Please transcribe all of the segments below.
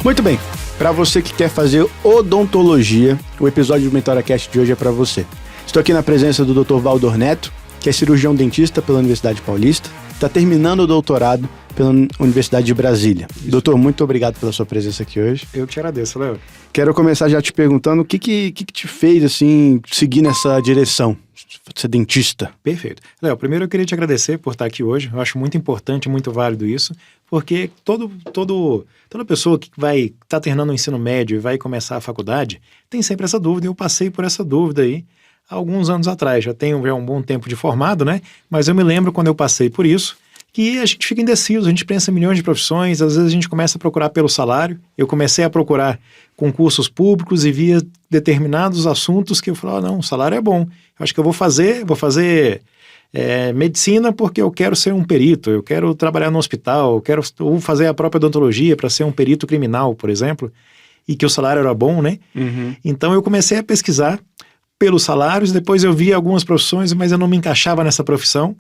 Muito bem, para você que quer fazer odontologia, o episódio do MentoraCast de hoje é para você. Estou aqui na presença do Dr. Valdor Neto, que é cirurgião dentista pela Universidade Paulista, está terminando o doutorado pela Universidade de Brasília. Isso. Doutor, muito obrigado pela sua presença aqui hoje. Eu te agradeço, Léo. Quero começar já te perguntando o que te fez, assim, seguir nessa direção, ser dentista. Perfeito. Léo, primeiro eu queria te agradecer por estar aqui hoje. Eu acho muito importante, muito válido isso, porque toda pessoa que vai estar terminando o ensino médio e vai começar a faculdade tem sempre essa dúvida. Eu passei por essa dúvida aí há alguns anos atrás. Já tenho um bom tempo de formado, né? Mas eu me lembro quando eu passei por isso, que a gente fica indeciso, a gente pensa em milhões de profissões, às vezes a gente começa a procurar pelo salário. Eu comecei a procurar concursos públicos e via determinados assuntos que eu falava, não, o salário é bom. Eu acho que eu vou fazer medicina porque eu quero ser um perito, eu quero trabalhar no hospital, ou fazer a própria odontologia para ser um perito criminal, por exemplo, e que o salário era bom, né? Uhum. Então eu comecei a pesquisar pelos salários, depois eu vi algumas profissões, mas eu não me encaixava nessa profissão.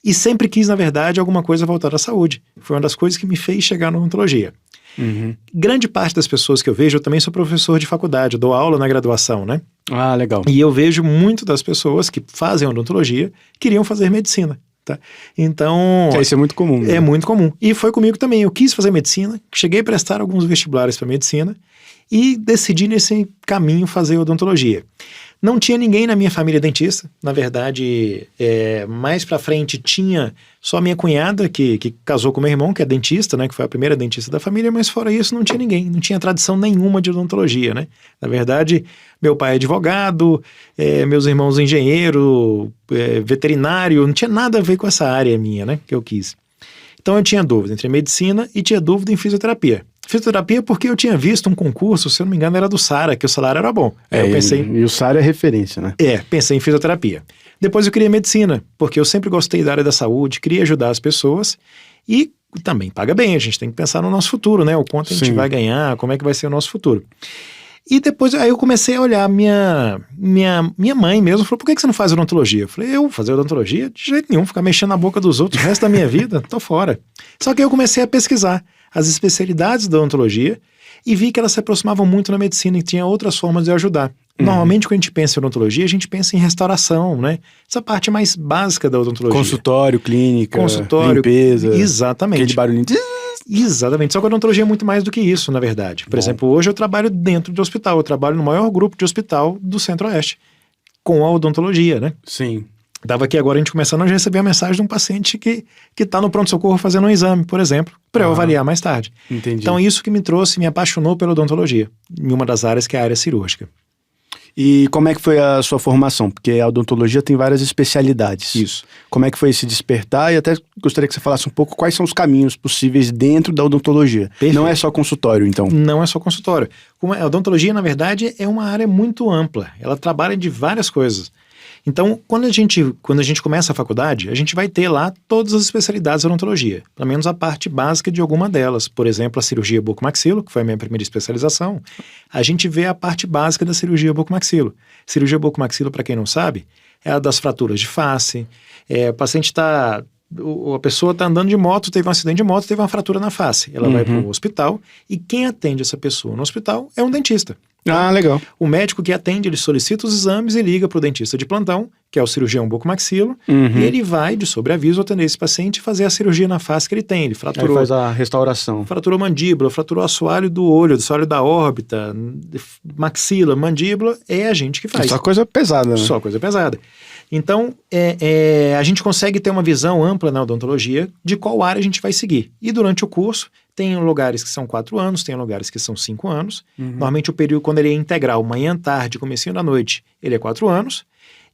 E sempre quis, na verdade, alguma coisa voltada à saúde. Foi uma das coisas que me fez chegar na odontologia. Uhum. Grande parte das pessoas que eu vejo, eu também sou professor de faculdade, eu dou aula na graduação, né? Ah, legal. E eu vejo muito das pessoas que fazem odontologia queriam fazer medicina, tá? Então... Isso é muito comum. Né? É muito comum. E foi comigo também. Eu quis fazer medicina, cheguei a prestar alguns vestibulares para medicina e decidi nesse caminho fazer odontologia. Não tinha ninguém na minha família dentista, na verdade, mais pra frente tinha só minha cunhada que casou com meu irmão, que é dentista, né, que foi a primeira dentista da família, mas fora isso não tinha ninguém, não tinha tradição nenhuma de odontologia, né. Na verdade, meu pai é advogado, meus irmãos engenheiro, veterinário, não tinha nada a ver com essa área minha, né, que eu quis. Então eu tinha dúvida entre medicina e tinha dúvida em fisioterapia. Fisioterapia porque eu tinha visto um concurso, se eu não me engano era do SARA, que o salário era bom. Eu pensei... E o SARA é referência, né? Pensei em fisioterapia. Depois eu queria medicina, porque eu sempre gostei da área da saúde, queria ajudar as pessoas e também paga bem, a gente tem que pensar no nosso futuro, né? O quanto a gente vai ganhar, como é que vai ser o nosso futuro. E depois aí eu comecei a olhar, minha mãe mesmo falou, por que você não faz odontologia? Eu falei, eu fazer odontologia? De jeito nenhum, ficar mexendo na boca dos outros o resto da minha vida, tô fora. Só que aí eu comecei a pesquisar as especialidades da odontologia e vi que elas se aproximavam muito na medicina e tinha outras formas de ajudar. Normalmente, quando a gente pensa em odontologia, a gente pensa em restauração, né? Essa parte mais básica da odontologia. Consultório, clínica, limpeza. Exatamente. Aquele barulhinho. Exatamente, só que a odontologia é muito mais do que isso, na verdade. Por exemplo, hoje eu trabalho dentro de hospital, eu trabalho no maior grupo de hospital do Centro-Oeste, com a odontologia, né? Sim. Estava aqui agora a gente começando a receber a mensagem de um paciente que está no pronto-socorro fazendo um exame, por exemplo, para eu avaliar mais tarde. Entendi. Então isso que me trouxe, me apaixonou pela odontologia, em uma das áreas que é a área cirúrgica. E como é que foi a sua formação? Porque a odontologia tem várias especialidades. Isso. Como é que foi se despertar? E até gostaria que você falasse um pouco quais são os caminhos possíveis dentro da odontologia. Perfeito. Não é só consultório, então? Não é só consultório. A odontologia, na verdade, é uma área muito ampla. Ela trabalha de várias coisas. Então, quando a gente começa a faculdade, a gente vai ter lá todas as especialidades da odontologia, pelo menos a parte básica de alguma delas. Por exemplo, a cirurgia bucomaxilo, que foi a minha primeira especialização, a gente vê a parte básica da cirurgia bucomaxilo. Cirurgia bucomaxilo, para quem não sabe, é a das fraturas de face. O paciente a pessoa está andando de moto, teve um acidente de moto, teve uma fratura na face. Ela vai para o hospital e quem atende essa pessoa no hospital é um dentista. Ah, legal. O médico que atende, ele solicita os exames e liga para o dentista de plantão, que é o cirurgião bucomaxilo, e ele vai, de sobreaviso, atender esse paciente e fazer a cirurgia na face que ele tem. Ele fraturou... Aí faz a restauração. Fraturou mandíbula, fraturou assoalho do olho, assoalho da órbita, maxila, mandíbula, é a gente que faz. Só coisa pesada, né? Só coisa pesada. Então, a gente consegue ter uma visão ampla na odontologia de qual área a gente vai seguir. E durante o curso, tem lugares que são 4 anos, tem lugares que são 5 anos. Normalmente o período, quando ele é integral, manhã, tarde, comecinho da noite, ele é 4 anos.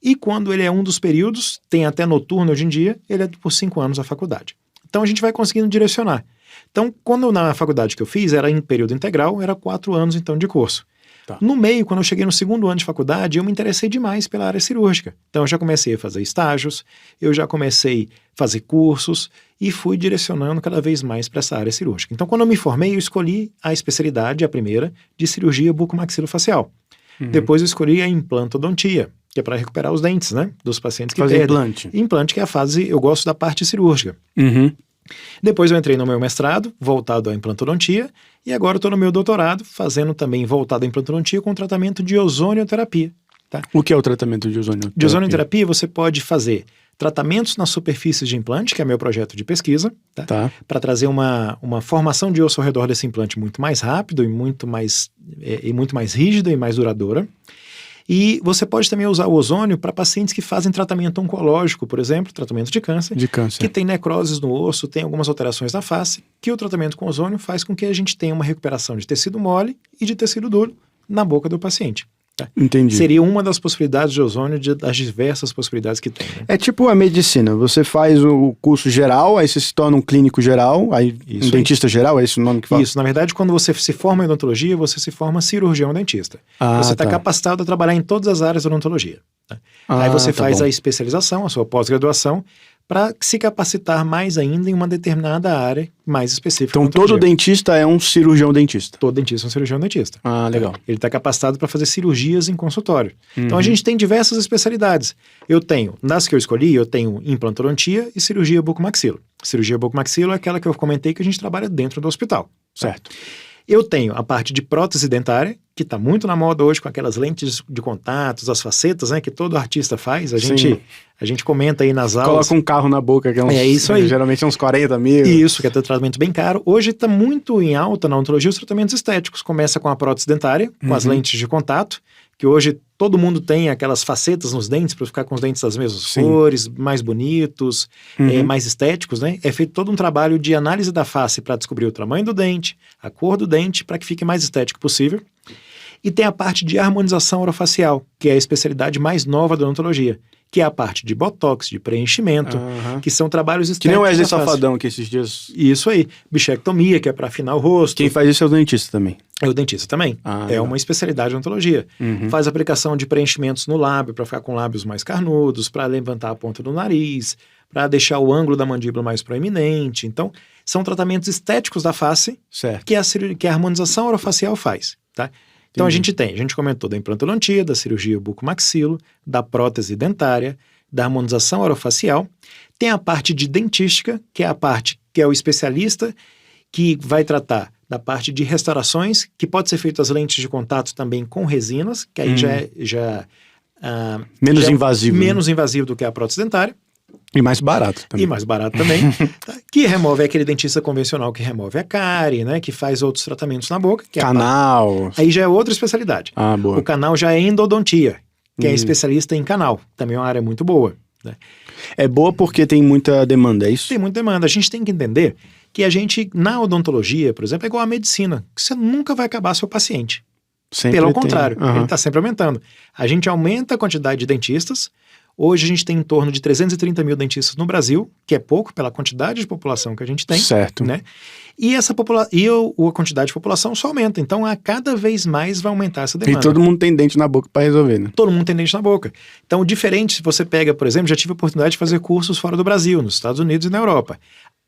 E quando ele é um dos períodos, tem até noturno hoje em dia, ele é por 5 anos a faculdade. Então a gente vai conseguindo direcionar. Então, quando na faculdade que eu fiz, era em período integral, era 4 anos então de curso. Tá. No meio, quando eu cheguei no 2º ano de faculdade, eu me interessei demais pela área cirúrgica. Então eu já comecei a fazer estágios, eu já comecei a fazer cursos e fui direcionando cada vez mais para essa área cirúrgica. Então quando eu me formei, eu escolhi a especialidade, a primeira, de cirurgia bucomaxilofacial. Depois eu escolhi a implantodontia, que é para recuperar os dentes, né? Dos pacientes que Fazer perdem. implante. Implante, que é a fase, eu gosto da parte cirúrgica. Uhum. Depois eu entrei no meu mestrado, voltado à implantodontia, e agora eu estou no meu doutorado, fazendo também voltado à implantodontia com tratamento de ozonioterapia. Tá? O que é o tratamento de ozonioterapia? De ozonioterapia você pode fazer tratamentos nas superfícies de implante, que é meu projeto de pesquisa, Tá. para trazer uma formação de osso ao redor desse implante muito mais rápido e muito mais rígida e mais duradoura. E você pode também usar o ozônio para pacientes que fazem tratamento oncológico, por exemplo, tratamento de câncer, que tem necroses no osso, tem algumas alterações na face, que o tratamento com ozônio faz com que a gente tenha uma recuperação de tecido mole e de tecido duro na boca do paciente. Tá? Entendi. Seria uma das possibilidades de ozônio, das diversas possibilidades que tem. Né? É tipo a medicina, você faz o curso geral, aí você se torna um clínico geral, aí um dentista geral, é esse o nome que fala? Isso, na verdade, quando você se forma em odontologia, você se forma cirurgião dentista. Você está capacitado a trabalhar em todas as áreas da odontologia. Né? Aí você faz a especialização, a sua pós-graduação, para se capacitar mais ainda em uma determinada área mais específica. Então todo dentista é um cirurgião dentista? Todo dentista é um cirurgião dentista. Ah, legal. Ele está capacitado para fazer cirurgias em consultório. Então a gente tem diversas especialidades. Eu tenho, nas que eu escolhi, eu tenho implantodontia e cirurgia bucomaxilo. Cirurgia bucomaxilo é aquela que eu comentei que a gente trabalha dentro do hospital. Certo. Eu tenho a parte de prótese dentária, que está muito na moda hoje com aquelas lentes de contatos, as facetas, né, que todo artista faz. A gente comenta aí nas aulas. Coloca um carro na boca, que é isso aí. Geralmente é uns 40 mil. Isso, que é um tratamento bem caro. Hoje está muito em alta na odontologia os tratamentos estéticos. Começa com a prótese dentária, com as lentes de contato, que hoje todo mundo tem aquelas facetas nos dentes para ficar com os dentes das mesmas cores, mais bonitos, mais estéticos, né? É feito todo um trabalho de análise da face para descobrir o tamanho do dente, a cor do dente, para que fique mais estético possível. E tem a parte de harmonização orofacial, que é a especialidade mais nova da odontologia, que é a parte de botox, de preenchimento, que são trabalhos estéticos. Que nem o Wesley Safadão, que esses dias... Isso aí. Bichectomia, que é para afinar o rosto. Quem faz isso é o dentista também. É o dentista também. É uma especialidade de odontologia. Faz aplicação de preenchimentos no lábio, para ficar com lábios mais carnudos, para levantar a ponta do nariz, para deixar o ângulo da mandíbula mais proeminente. Então, são tratamentos estéticos da face que a harmonização orofacial faz, tá? Então a gente comentou da implantodontia, da cirurgia bucomaxilo, da prótese dentária, da harmonização orofacial. Tem a parte de dentística, que é a parte que é o especialista que vai tratar da parte de restaurações, que pode ser feito as lentes de contato também com resinas, que aí menos invasivo. Menos invasivo do que a prótese dentária. E mais barato também. E mais barato também. Que remove aquele dentista convencional que remove a cárie, né? Que faz outros tratamentos na boca. Que canal. Aí já é outra especialidade. Boa. O canal já é endodontia, que é especialista em canal. Também é uma área muito boa. Né? É boa porque tem muita demanda, é isso? Tem muita demanda. A gente tem que entender que a gente, na odontologia, por exemplo, é igual à medicina. Que você nunca vai acabar seu paciente. Sempre Pelo contrário, ele está sempre aumentando. A gente aumenta a quantidade de dentistas. Hoje a gente tem em torno de 330 mil dentistas no Brasil, que é pouco pela quantidade de população que a gente tem. Certo. Né? E a quantidade de população só aumenta. Então, a cada vez mais vai aumentar essa demanda. E todo mundo tem dente na boca para resolver, né? Todo mundo tem dente na boca. Então, diferente, se você pega, por exemplo, já tive a oportunidade de fazer cursos fora do Brasil, nos Estados Unidos e na Europa.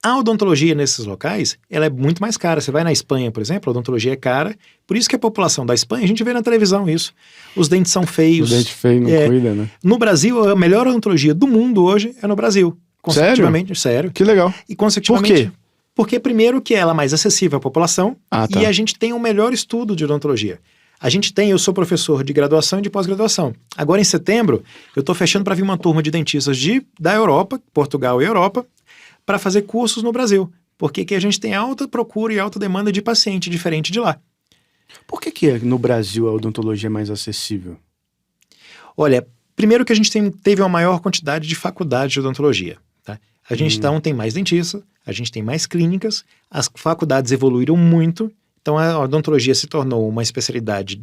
A odontologia nesses locais, ela é muito mais cara. Você vai na Espanha, por exemplo, a odontologia é cara. Por isso que a população da Espanha, a gente vê na televisão isso. Os dentes são feios. O dente feio não cuida, né? No Brasil, a melhor odontologia do mundo hoje é no Brasil. Consecutivamente, sério. Que legal. E consecutivamente... Por quê? Porque, primeiro, que ela é mais acessível à população e a gente tem o melhor estudo de odontologia. Eu sou professor de graduação e de pós-graduação. Agora, em setembro, eu estou fechando para vir uma turma de dentistas da Europa, Portugal e Europa, para fazer cursos no Brasil. Porque aqui a gente tem alta procura e alta demanda de paciente diferente de lá. Por que no Brasil a odontologia é mais acessível? Olha, primeiro que a gente teve uma maior quantidade de faculdades de odontologia. Tá? A gente então tem mais dentistas, a gente tem mais clínicas, as faculdades evoluíram muito, então a odontologia se tornou uma especialidade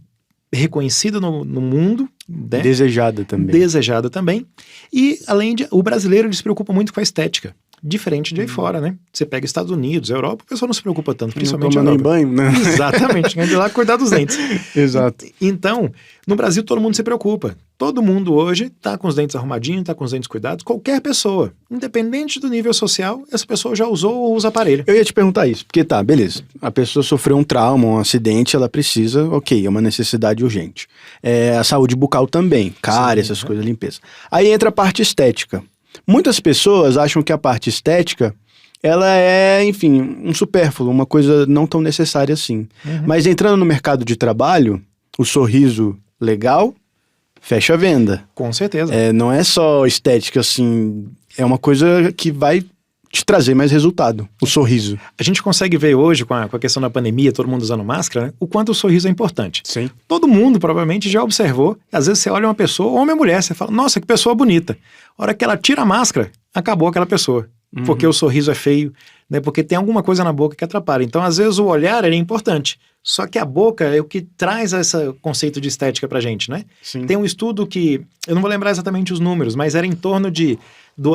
reconhecida no mundo. Né? Desejada também. E, além de, o brasileiro ele se preocupa muito com a estética. diferente de aí fora, né? Você pega Estados Unidos, Europa, o pessoal não se preocupa tanto, principalmente não na toma nem banho, né? Exatamente, de lá cuidar dos dentes. Exato. Então, no Brasil todo mundo se preocupa. Todo mundo hoje tá com os dentes arrumadinhos, tá com os dentes cuidados. Qualquer pessoa, independente do nível social, essa pessoa já usou ou usa aparelho. Eu ia te perguntar isso, porque tá, beleza. A pessoa sofreu um trauma, um acidente, ela precisa, ok, é uma necessidade urgente. A saúde bucal também, cárie, essas coisas, limpeza. Aí entra a parte estética. Muitas pessoas acham que a parte estética, ela é, enfim, um supérfluo, uma coisa não tão necessária assim. Mas entrando no mercado de trabalho, o sorriso legal fecha a venda. Com certeza. Não é só estética, assim, é uma coisa que vai te trazer mais resultado, o sorriso. A gente consegue ver hoje, com a questão da pandemia, todo mundo usando máscara, né, o quanto o sorriso é importante. Sim. Todo mundo provavelmente já observou, às vezes você olha uma pessoa, homem ou mulher, você fala, nossa, que pessoa bonita. A hora que ela tira a máscara, acabou aquela pessoa. Porque o sorriso é feio, né? Porque tem alguma coisa na boca que atrapalha. Então, às vezes, o olhar é importante. Só que a boca é o que traz esse conceito de estética pra gente, né? Sim. Tem um estudo que, eu não vou lembrar exatamente os números, mas era em torno de,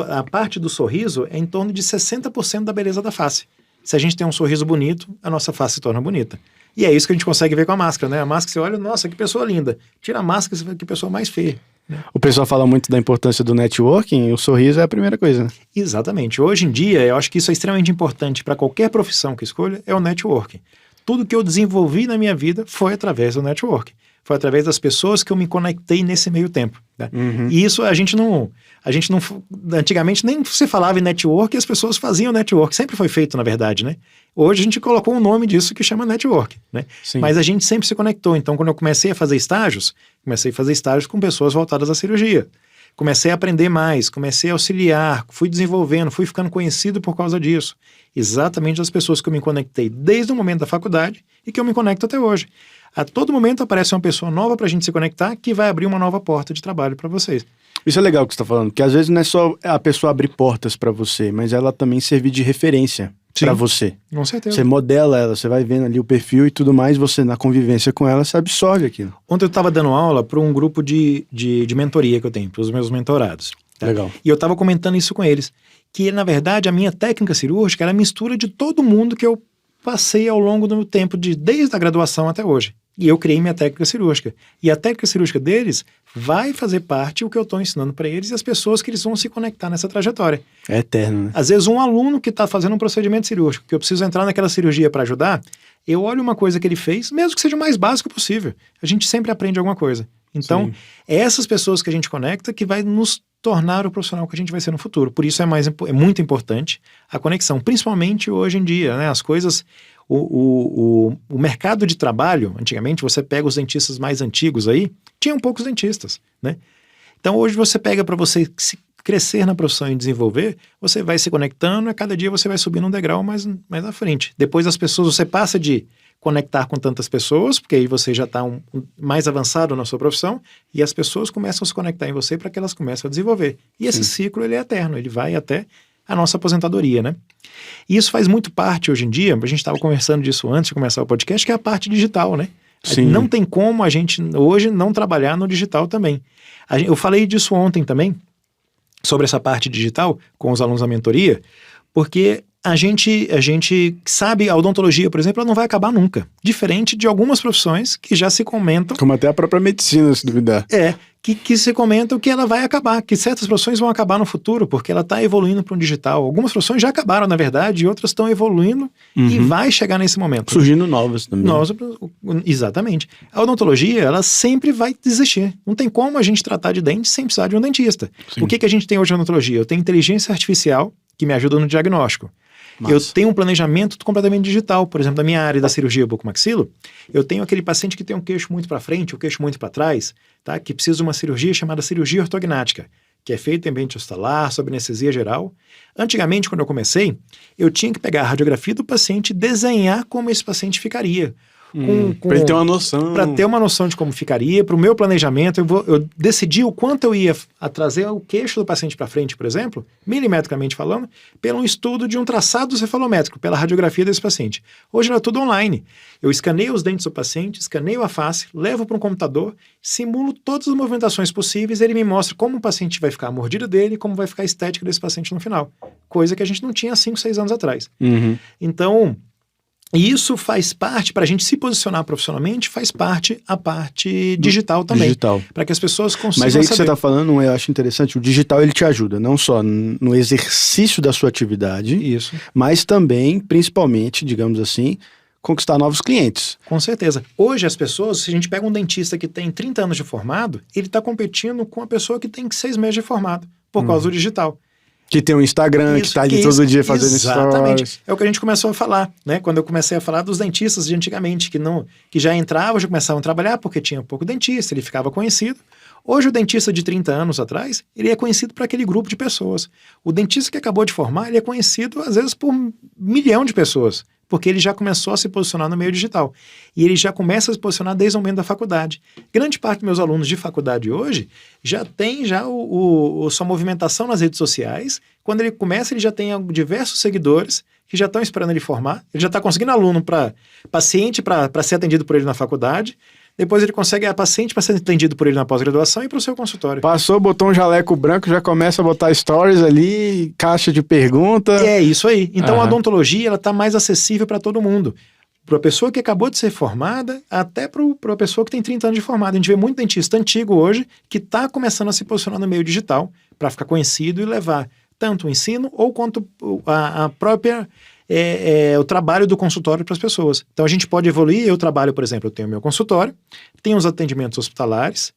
a parte do sorriso é em torno de 60% da beleza da face. Se a gente tem um sorriso bonito, a nossa face se torna bonita. E é isso que a gente consegue ver com a máscara, né? A máscara, você olha, nossa, que pessoa linda. Tira a máscara, você vê que pessoa mais feia. O pessoal fala muito da importância do networking, o sorriso é a primeira coisa, né? Exatamente. Hoje em dia, eu acho que isso é extremamente importante para qualquer profissão que escolha, é o networking. Tudo que eu desenvolvi na minha vida foi através do networking. Foi através das pessoas que eu me conectei nesse meio tempo. Né? E isso antigamente nem se falava em network e as pessoas faziam network. Sempre foi feito, na verdade, né? Hoje a gente colocou um nome disso que chama network, né? Mas a gente sempre se conectou. Então, quando eu comecei a fazer estágios com pessoas voltadas à cirurgia. Comecei a aprender mais, comecei a auxiliar, fui desenvolvendo, fui ficando conhecido por causa disso. Exatamente as pessoas que eu me conectei desde o momento da faculdade e que eu me conecto até hoje. A todo momento aparece uma pessoa nova para a gente se conectar que vai abrir uma nova porta de trabalho para vocês. Isso é legal que você está falando, porque às vezes não é só a pessoa abrir portas para você, mas ela também servir de referência para você. Com certeza. Você modela ela, você vai vendo ali o perfil e tudo mais, você na convivência com ela, você absorve aquilo. Ontem eu estava dando aula para um grupo de mentoria que eu tenho, para os meus mentorados. Tá? Legal. E eu estava comentando isso com eles, que na verdade a minha técnica cirúrgica era a mistura de todo mundo que eu passei ao longo do tempo, desde a graduação até hoje. E eu criei minha técnica cirúrgica. E a técnica cirúrgica deles vai fazer parte do que eu estou ensinando para eles e as pessoas que eles vão se conectar nessa trajetória. É eterno, né? Às vezes um aluno que está fazendo um procedimento cirúrgico, que eu preciso entrar naquela cirurgia para ajudar, eu olho uma coisa que ele fez, mesmo que seja o mais básico possível. A gente sempre aprende alguma coisa. Então, é essas pessoas que a gente conecta que vai nos tornar o profissional que a gente vai ser no futuro. Por isso é muito importante a conexão, principalmente hoje em dia, né? As coisas... O mercado de trabalho, antigamente, você pega os dentistas mais antigos aí, tinham poucos dentistas, né? Então, hoje você pega para você crescer na profissão e desenvolver, você vai se conectando e cada dia você vai subindo um degrau mais à frente. Depois as pessoas, você passa de conectar com tantas pessoas, porque aí você já está mais avançado na sua profissão, e as pessoas começam a se conectar em você para que elas comecem a desenvolver. E esse ciclo, ele é eterno, ele vai até a nossa aposentadoria, né? E isso faz muito parte hoje em dia, a gente estava conversando disso antes de começar o podcast, que é a parte digital, né? Sim. Não tem como a gente hoje não trabalhar no digital também. Eu falei disso ontem também, sobre essa parte digital, com os alunos da mentoria, porque a gente sabe, a odontologia, por exemplo, ela não vai acabar nunca. Diferente de algumas profissões que já se comentam... Como até a própria medicina, se duvidar. Que se comentam que ela vai acabar, que certas profissões vão acabar no futuro, porque ela está evoluindo para um digital. Algumas profissões já acabaram, na verdade, e outras estão evoluindo e vai chegar nesse momento. Surgindo novas também. Exatamente. A odontologia, ela sempre vai existir. Não tem como a gente tratar de dente sem precisar de um dentista. Sim. O que a gente tem hoje na odontologia? Eu tenho inteligência artificial que me ajuda no diagnóstico. Massa. Eu tenho um planejamento completamente digital. Por exemplo, na minha área da cirurgia bucomaxilo, eu tenho aquele paciente que tem um queixo muito para frente, o queixo muito para trás, tá? Que precisa de uma cirurgia chamada cirurgia ortognática, que é feita em ambiente hospitalar, sob anestesia geral. Antigamente, quando eu comecei, eu tinha que pegar a radiografia do paciente e desenhar como esse paciente ficaria. Pra ele ter uma noção. Para ter uma noção de como ficaria, para o meu planejamento, eu decidi o quanto eu ia trazer o queixo do paciente para frente, por exemplo, milimetricamente falando, pelo estudo de um traçado cefalométrico, pela radiografia desse paciente. Hoje era tudo online. Eu escaneio os dentes do paciente, escaneio a face, levo para um computador, simulo todas as movimentações possíveis, ele me mostra como o paciente vai ficar, a mordida dele, como vai ficar a estética desse paciente no final. Coisa que a gente não tinha há 5, 6 anos atrás. Então, isso faz parte, para a gente se posicionar profissionalmente, faz parte a parte digital também. Digital. Para que as pessoas consigam Mas aí saber. que você está falando, eu acho interessante, o digital ele te ajuda, não só no exercício da sua atividade, Isso. mas também, principalmente, digamos assim, conquistar novos clientes. Com certeza. Hoje as pessoas, se a gente pega um dentista que tem 30 anos de formado, ele está competindo com a pessoa que tem 6 meses de formado, por causa do digital. Que tem um Instagram, que tá ali todo dia fazendo exatamente. stories. É o que a gente começou a falar, né? Quando eu comecei a falar dos dentistas de antigamente, que já entravam, já começavam a trabalhar porque tinha pouco dentista, ele ficava conhecido. Hoje o dentista de 30 anos atrás, ele é conhecido por aquele grupo de pessoas. O dentista que acabou de formar, ele é conhecido às vezes por 1 milhão de pessoas, porque ele já começou a se posicionar no meio digital. E ele já começa a se posicionar desde o momento da faculdade. Grande parte dos meus alunos de faculdade hoje já tem sua movimentação nas redes sociais. Quando ele começa, ele já tem diversos seguidores que já estão esperando ele formar. Ele já está conseguindo aluno para paciente para ser atendido por ele na faculdade. Depois ele consegue a paciente para ser atendido por ele na pós-graduação e para o seu consultório. Passou, botou um jaleco branco, já começa a botar stories ali, caixa de pergunta. É isso aí. Então a odontologia ela está mais acessível para todo mundo. Para a pessoa que acabou de ser formada, até para a pessoa que tem 30 anos de formada. A gente vê muito dentista antigo hoje que está começando a se posicionar no meio digital para ficar conhecido e levar tanto o ensino ou quanto a própria... o trabalho do consultório para as pessoas. Então a gente pode evoluir. Eu trabalho, por exemplo, eu tenho meu consultório, tenho os atendimentos hospitalares,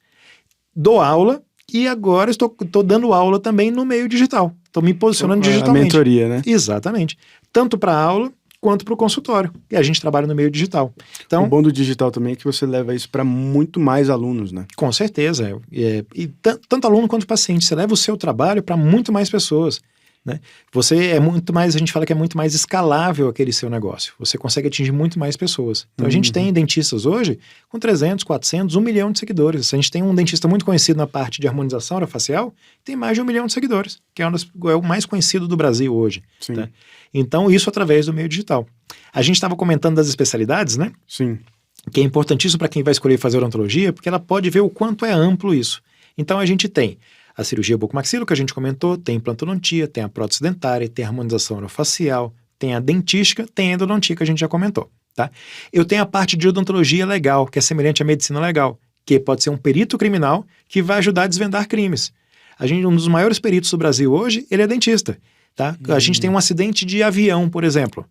dou aula e agora estou dando aula também no meio digital. Estou me posicionando digitalmente. A mentoria, né? Exatamente. Tanto para a aula quanto para o consultório. E a gente trabalha no meio digital. Então, o bom do digital também é que você leva isso para muito mais alunos, né? Com certeza. E tanto aluno quanto paciente. Você leva o seu trabalho para muito mais pessoas. Né? Você é muito mais, a gente fala que é muito mais escalável aquele seu negócio. Você consegue atingir muito mais pessoas. Então a gente tem dentistas hoje com 300, 400, 1 milhão de seguidores. A gente tem um dentista muito conhecido na parte de harmonização orofacial, tem mais de 1 milhão de seguidores, que é o mais conhecido do Brasil hoje. Tá? Então isso através do meio digital. A gente estava comentando das especialidades, né? Sim. Que é importantíssimo para quem vai escolher fazer odontologia, porque ela pode ver o quanto é amplo isso. Então a gente tem a cirurgia bucomaxilo, que a gente comentou, tem implantodontia, tem a prótese dentária, tem a harmonização orofacial, tem a dentística, tem a endodontia, que a gente já comentou, tá? Eu tenho a parte de odontologia legal, que é semelhante à medicina legal, que pode ser um perito criminal que vai ajudar a desvendar crimes. Um dos maiores peritos do Brasil hoje, ele é dentista, tá? A gente tem um acidente de avião, por exemplo.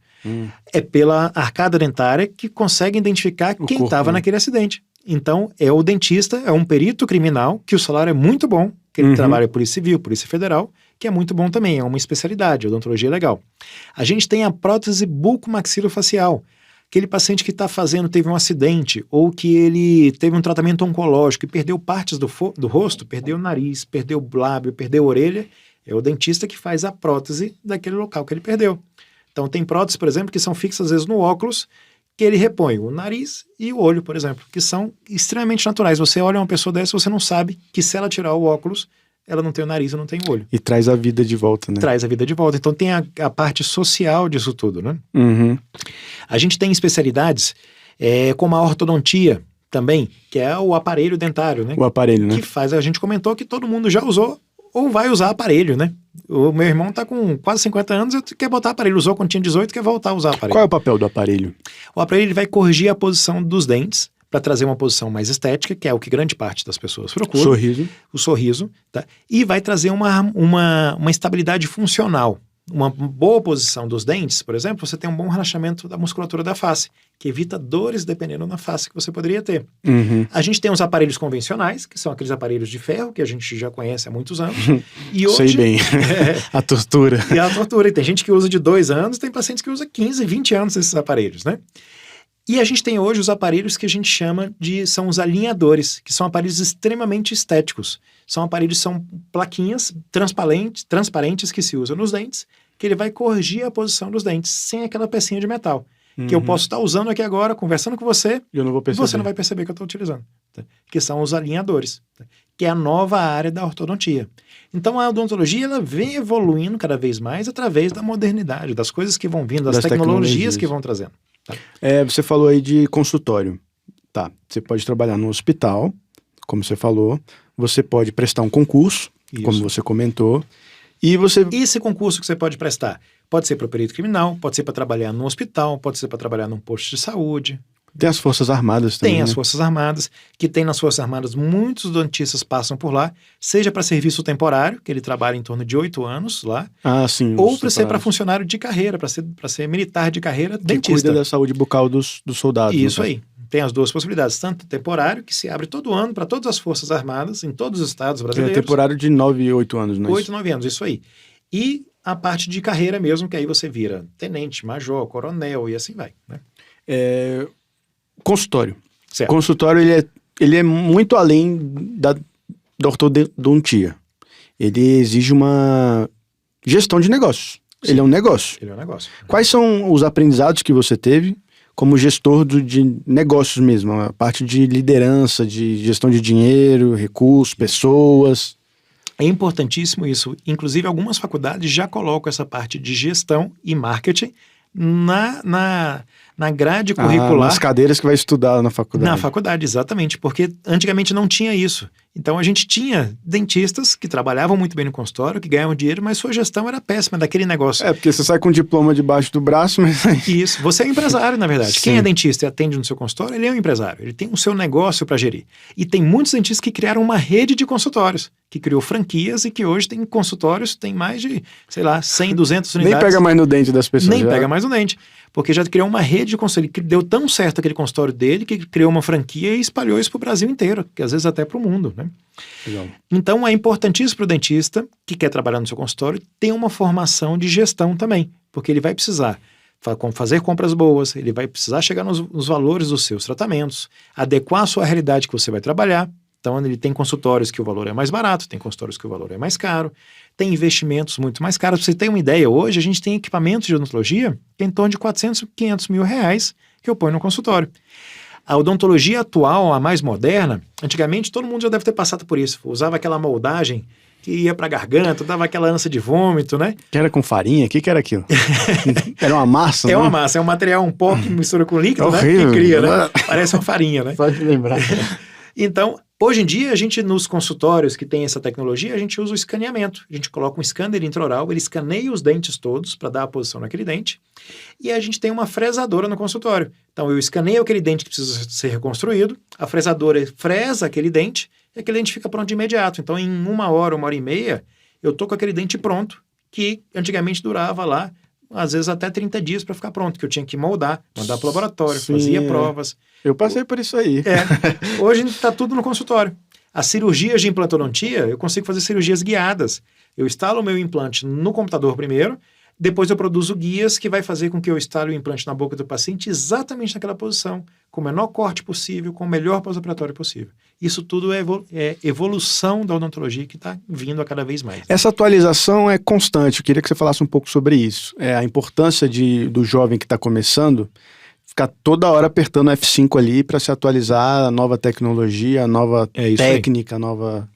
É pela arcada dentária que consegue identificar quem estava naquele acidente. Então, é o dentista, é um perito criminal, que o salário é muito bom, que ele trabalha em Polícia Civil, Polícia Federal, que é muito bom também, é uma especialidade, odontologia legal. A gente tem a prótese bucomaxilofacial, aquele paciente que teve um acidente, ou que ele teve um tratamento oncológico e perdeu partes do rosto, perdeu o nariz, perdeu o lábio, perdeu a orelha, é o dentista que faz a prótese daquele local que ele perdeu. Então, tem próteses, por exemplo, que são fixas às vezes no óculos, que ele repõe o nariz e o olho, por exemplo, que são extremamente naturais. Você olha uma pessoa dessa, você não sabe que se ela tirar o óculos, ela não tem o nariz e não tem o olho. E traz a vida de volta, né? Traz a vida de volta. Então tem a parte social disso tudo, né? A gente tem especialidades como a ortodontia também, que é o aparelho dentário, né? O aparelho, né? Que a gente comentou que todo mundo já usou ou vai usar aparelho, né? O meu irmão tá com quase 50 anos e quer botar aparelho. Usou quando tinha 18, quer voltar a usar aparelho. Qual é o papel do aparelho? O aparelho ele vai corrigir a posição dos dentes para trazer uma posição mais estética, que é o que grande parte das pessoas procura. O sorriso, tá? E vai trazer uma estabilidade funcional. Uma boa posição dos dentes, por exemplo, você tem um bom relaxamento da musculatura da face, que evita dores dependendo da face que você poderia ter. A gente tem os aparelhos convencionais, que são aqueles aparelhos de ferro, que a gente já conhece há muitos anos. E hoje, sei bem, a tortura. E a tortura. E tem gente que usa de 2 anos, tem pacientes que usam 15, 20 anos esses aparelhos, né? E a gente tem hoje os aparelhos que a gente chama são os alinhadores, que são aparelhos extremamente estéticos. São plaquinhas transparentes que se usam nos dentes, que ele vai corrigir a posição dos dentes, sem aquela pecinha de metal. que eu posso estar usando aqui agora, conversando com você, Eu não vou e perceber. você não vai perceber que eu estou utilizando, tá? Que são os alinhadores, tá? Que é a nova área da ortodontia. Então a odontologia ela vem evoluindo cada vez mais através da modernidade, das coisas que vão vindo, das tecnologias que vão trazendo. Tá? Você falou aí de consultório. Tá, você pode trabalhar no hospital, como você falou, você pode prestar um concurso, Isso. como você comentou, e você... Esse concurso que você pode prestar pode ser para o perito criminal, pode ser para trabalhar num hospital, pode ser para trabalhar num posto de saúde. Tem as Forças Armadas também, Tem as né? Forças Armadas, que tem nas Forças Armadas, muitos dentistas passam por lá, seja para serviço temporário, que ele trabalha em torno de 8 anos lá, Ah, sim. ou os para ser para separados. funcionário de carreira, para ser militar de carreira, Que dentista. cuida da saúde bucal dos soldados. Isso no caso. aí. Tem as duas possibilidades, tanto temporário, que se abre todo ano para todas as Forças Armadas, em todos os estados É brasileiros. temporário de 9 e 8 anos, não é 8, isso? 9 anos, isso aí. E a parte de carreira mesmo, que aí você vira tenente, major, coronel e assim vai, né? Consultório. Certo. Consultório, ele é muito além da ortodontia. Ele exige uma gestão de negócios. Sim. Ele é um negócio. Ele é um negócio. Quais são os aprendizados que você teve como gestor de negócios mesmo? A parte de liderança, de gestão de dinheiro, recursos, pessoas. É importantíssimo isso. Inclusive, algumas faculdades já colocam essa parte de gestão e marketing na grade curricular. Nas cadeiras que vai estudar na faculdade. Na faculdade, exatamente, porque antigamente não tinha isso. Então a gente tinha dentistas que trabalhavam muito bem no consultório, que ganhavam dinheiro, mas sua gestão era péssima daquele negócio. Porque você sai com um diploma debaixo do braço, mas... Isso, você é um empresário, na verdade. Sim. Quem é dentista e atende no seu consultório, ele é um empresário, ele tem o seu negócio para gerir. E tem muitos dentistas que criaram uma rede de consultórios, que criou franquias e que hoje tem consultórios, tem mais de, 100, 200 unidades. Nem pega mais no dente das pessoas. Nem já. pega mais no dente. Porque já criou uma rede de consultório. Que deu tão certo aquele consultório dele que criou uma franquia e espalhou isso para o Brasil inteiro, que às vezes até para o mundo, né? Legal. Então é importantíssimo para o dentista que quer trabalhar no seu consultório ter uma formação de gestão também, porque ele vai precisar fazer compras boas, ele vai precisar chegar nos valores dos seus tratamentos, adequar a sua realidade que você vai trabalhar. Então ele tem consultórios que o valor é mais barato, tem consultórios que o valor é mais caro, tem investimentos muito mais caros. Pra você ter uma ideia, hoje a gente tem equipamentos de odontologia que é em torno de 400, 500 mil reais que eu ponho no consultório. A odontologia atual, a mais moderna, antigamente todo mundo já deve ter passado por isso. Usava aquela moldagem que ia pra garganta, dava aquela ânsia de vômito, né? Que era com farinha? O que era aquilo? Era uma massa, É não? uma massa, é um material, um pó que mistura com líquido, né? Horrível. Que cria, né? Parece uma farinha, né? Só de lembrar. Então, hoje em dia, a gente nos consultórios que tem essa tecnologia, a gente usa o escaneamento. A gente coloca um scanner intraoral, ele escaneia os dentes todos para dar a posição naquele dente. E a gente tem uma fresadora no consultório. Então, eu escaneio aquele dente que precisa ser reconstruído, a fresadora fresa aquele dente e aquele dente fica pronto de imediato. Então, em 1 hora e meia, eu tô com aquele dente pronto, que antigamente durava lá, às vezes até 30 dias para ficar pronto, que eu tinha que moldar, mandar para o laboratório, Sim, fazia provas. Eu passei por isso aí. Hoje está tudo no consultório. As cirurgias de implantodontia, eu consigo fazer cirurgias guiadas. Eu instalo o meu implante no computador primeiro, depois eu produzo guias que vai fazer com que eu instale o implante na boca do paciente exatamente naquela posição, com o menor corte possível, com o melhor pós-operatório possível. Isso tudo é evolução da odontologia que está vindo a cada vez mais. Essa atualização é constante. Eu queria que você falasse um pouco sobre isso. A importância do jovem que está começando ficar toda hora apertando F5 ali para se atualizar a nova tecnologia, a nova técnica, a nova...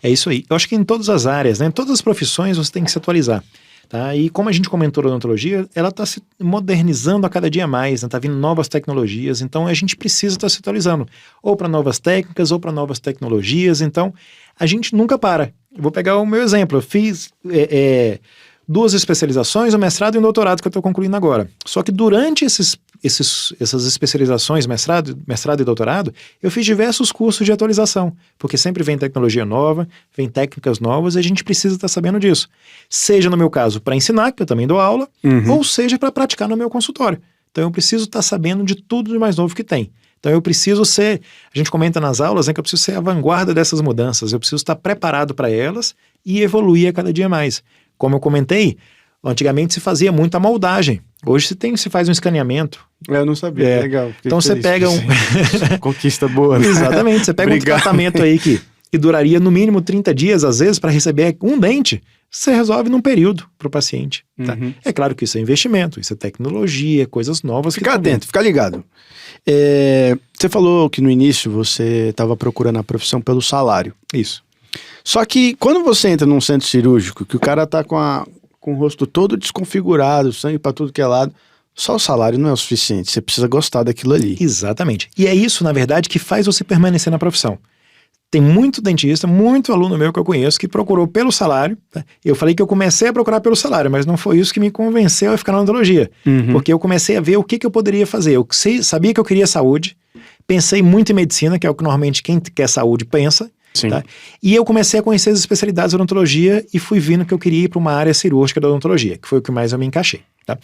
É isso aí. Eu acho que em todas as áreas, né, em todas as profissões você tem que se atualizar. Tá? E como a gente comentou na odontologia, ela está se modernizando a cada dia mais, está vindo novas tecnologias, então a gente precisa estar se atualizando, ou para novas técnicas, ou para novas tecnologias, então a gente nunca para. Eu vou pegar o meu exemplo, eu fiz 2 especializações, um mestrado e um doutorado que eu estou concluindo agora. Só que durante essas especializações, mestrado e doutorado, eu fiz diversos cursos de atualização, porque sempre vem tecnologia nova, vem técnicas novas e a gente precisa estar sabendo disso. Seja no meu caso para ensinar, que eu também dou aula, ou seja para praticar no meu consultório. Então eu preciso estar sabendo de tudo de mais novo que tem. Então eu preciso ser, a gente comenta nas aulas, que eu preciso ser a vanguarda dessas mudanças, eu preciso estar preparado para elas e evoluir a cada dia mais. Como eu comentei, antigamente se fazia muita moldagem. Hoje se faz um escaneamento. Eu não sabia, legal. Então você pega Conquista boa, né? Exatamente, você pega um tratamento aí que que duraria no mínimo 30 dias, às vezes, para receber um dente, você resolve num período para o paciente. Tá? É claro que isso é investimento, isso é tecnologia, coisas novas. Fica atento, fica ligado. Você falou que no início você estava procurando a profissão pelo salário. Isso. Só que quando você entra num centro cirúrgico, que o cara tá com o rosto todo desconfigurado, sangue para tudo que é lado, só o salário não é o suficiente, você precisa gostar daquilo ali. Exatamente. E é isso, na verdade, que faz você permanecer na profissão. Tem muito dentista, muito aluno meu que eu conheço que procurou pelo salário. Tá? Eu falei que eu comecei a procurar pelo salário, mas não foi isso que me convenceu a ficar na odontologia. Porque eu comecei a ver o que eu poderia fazer. Eu sabia que eu queria saúde, pensei muito em medicina, que é o que normalmente quem quer saúde pensa. Tá? E eu comecei a conhecer as especialidades da odontologia e fui vendo que eu queria ir para uma área cirúrgica da odontologia, que foi o que mais eu me encaixei. Tá?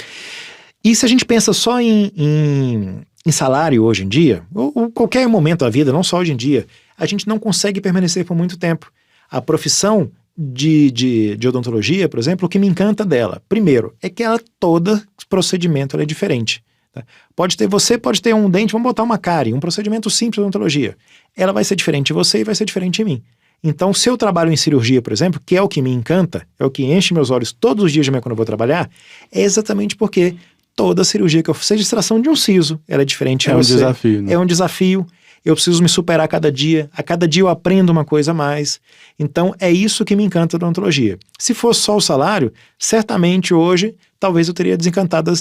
E se a gente pensa só em salário hoje em dia, ou qualquer momento da vida, não só hoje em dia, a gente não consegue permanecer por muito tempo. A profissão de odontologia, por exemplo, o que me encanta dela, primeiro, é que ela, todo procedimento ela é diferente. Tá? Você pode ter um dente, vamos botar uma cárie, um procedimento simples de odontologia. Ela vai ser diferente de você e vai ser diferente de mim. Então, se eu trabalho em cirurgia, por exemplo, que é o que me encanta, é o que enche meus olhos todos os dias de manhã quando eu vou trabalhar, é exatamente porque toda cirurgia que eu seja extração de um siso, ela é diferente. É um desafio, né? É um desafio. Eu preciso me superar a cada dia eu aprendo uma coisa a mais. Então, é isso que me encanta da odontologia. Se fosse só o salário, certamente hoje, talvez eu teria desencantado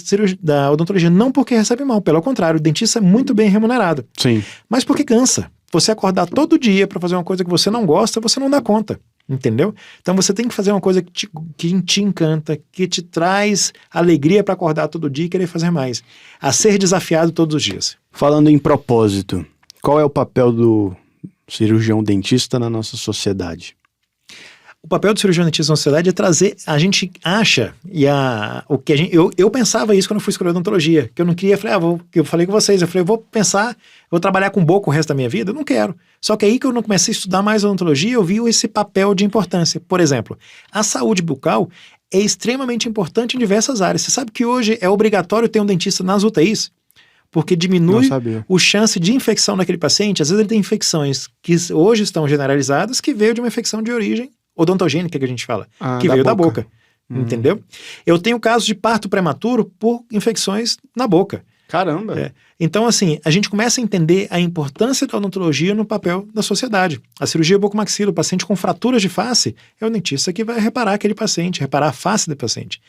da odontologia. Não porque recebe mal, pelo contrário, o dentista é muito bem remunerado. Sim. Mas porque cansa. Você acordar todo dia para fazer uma coisa que você não gosta, você não dá conta. Entendeu? Então você tem que fazer uma coisa que te encanta, que te traz alegria para acordar todo dia e querer fazer mais. A ser desafiado todos os dias. Falando em propósito, qual é o papel do cirurgião dentista na nossa sociedade? O papel do cirurgião dentista na sociedade é trazer, a gente acha, eu pensava isso quando eu fui escolher odontologia, que eu não queria, eu falei com vocês, eu vou pensar, vou trabalhar com boca o resto da minha vida? Eu não quero. Só que aí que eu não comecei a estudar mais odontologia, eu vi esse papel de importância. Por exemplo, a saúde bucal é extremamente importante em diversas áreas. Você sabe que hoje é obrigatório ter um dentista nas UTIs? Porque diminui o chance de infecção daquele paciente. Às vezes ele tem infecções que hoje estão generalizadas, que veio de uma infecção de origem odontogênica, que a gente fala, que veio da boca. Entendeu? Eu tenho casos de parto prematuro por infecções na boca. Caramba! Então, assim, a gente começa a entender a importância da odontologia no papel da sociedade. A cirurgia bucomaxila, o paciente com fraturas de face, é o dentista que vai reparar aquele paciente, reparar a face do paciente.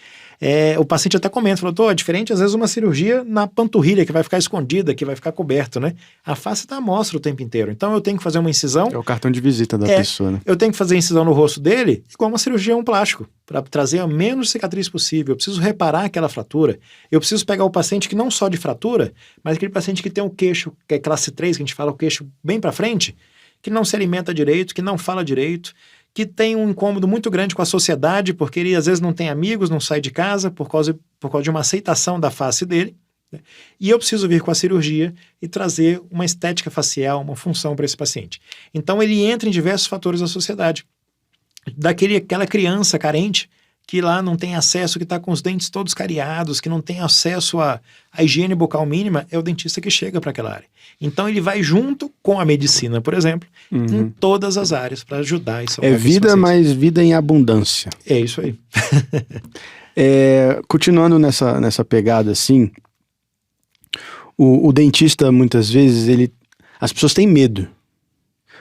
O paciente até comenta, falou, é diferente às vezes uma cirurgia na panturrilha, que vai ficar escondida, que vai ficar coberto, né? A face está à mostra o tempo inteiro. Então eu tenho que fazer uma incisão. É o cartão de visita da pessoa, né? Eu tenho que fazer a incisão no rosto dele, igual uma cirurgia um plástico, para trazer a menos cicatriz possível. Eu preciso reparar aquela fratura. Eu preciso pegar o paciente que não só de fratura, mas aquele paciente que tem um queixo, que é classe 3, que a gente fala o queixo bem para frente, que não se alimenta direito, que não fala direito, que tem um incômodo muito grande com a sociedade, porque ele às vezes não tem amigos, não sai de casa por causa de uma aceitação da face dele. Né? E eu preciso vir com a cirurgia e trazer uma estética facial, uma função para esse paciente. Então ele entra em diversos fatores da sociedade. Aquela criança carente que lá não tem acesso, que está com os dentes todos cariados, que não tem acesso à higiene bucal mínima, é o dentista que chega para aquela área. Então ele vai junto com a medicina, por exemplo, em todas as áreas para ajudar e salvar. É vida, mas vida em abundância. É isso aí. Continuando nessa pegada assim, o dentista muitas vezes, as pessoas têm medo.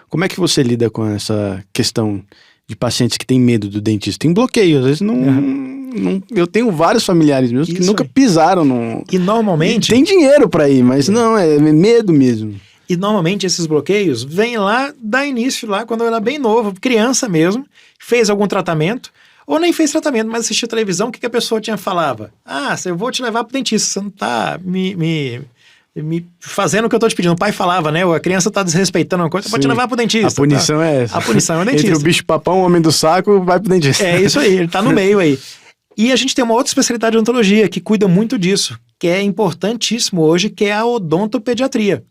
Como é que você lida com essa questão de pacientes que têm medo do dentista? Tem bloqueio, às vezes eu tenho vários familiares meus que nunca pisaram no... E normalmente... Tem dinheiro para ir, mas não, é medo mesmo. E normalmente esses bloqueios vêm lá, dá início lá quando eu era bem novo, criança mesmo, fez algum tratamento, ou nem fez tratamento, mas assistiu televisão, o que a pessoa falava? Eu vou te levar pro dentista, você não tá me fazendo o que eu tô te pedindo. O pai falava, né? A criança tá desrespeitando uma coisa, pode te levar pro dentista. A punição é essa. A punição é o dentista. Entre o bicho papão, o homem do saco, vai pro dentista. É isso aí, ele tá no meio aí. E a gente tem uma outra especialidade de odontologia que cuida muito disso, que é importantíssimo hoje, que é a odontopediatria.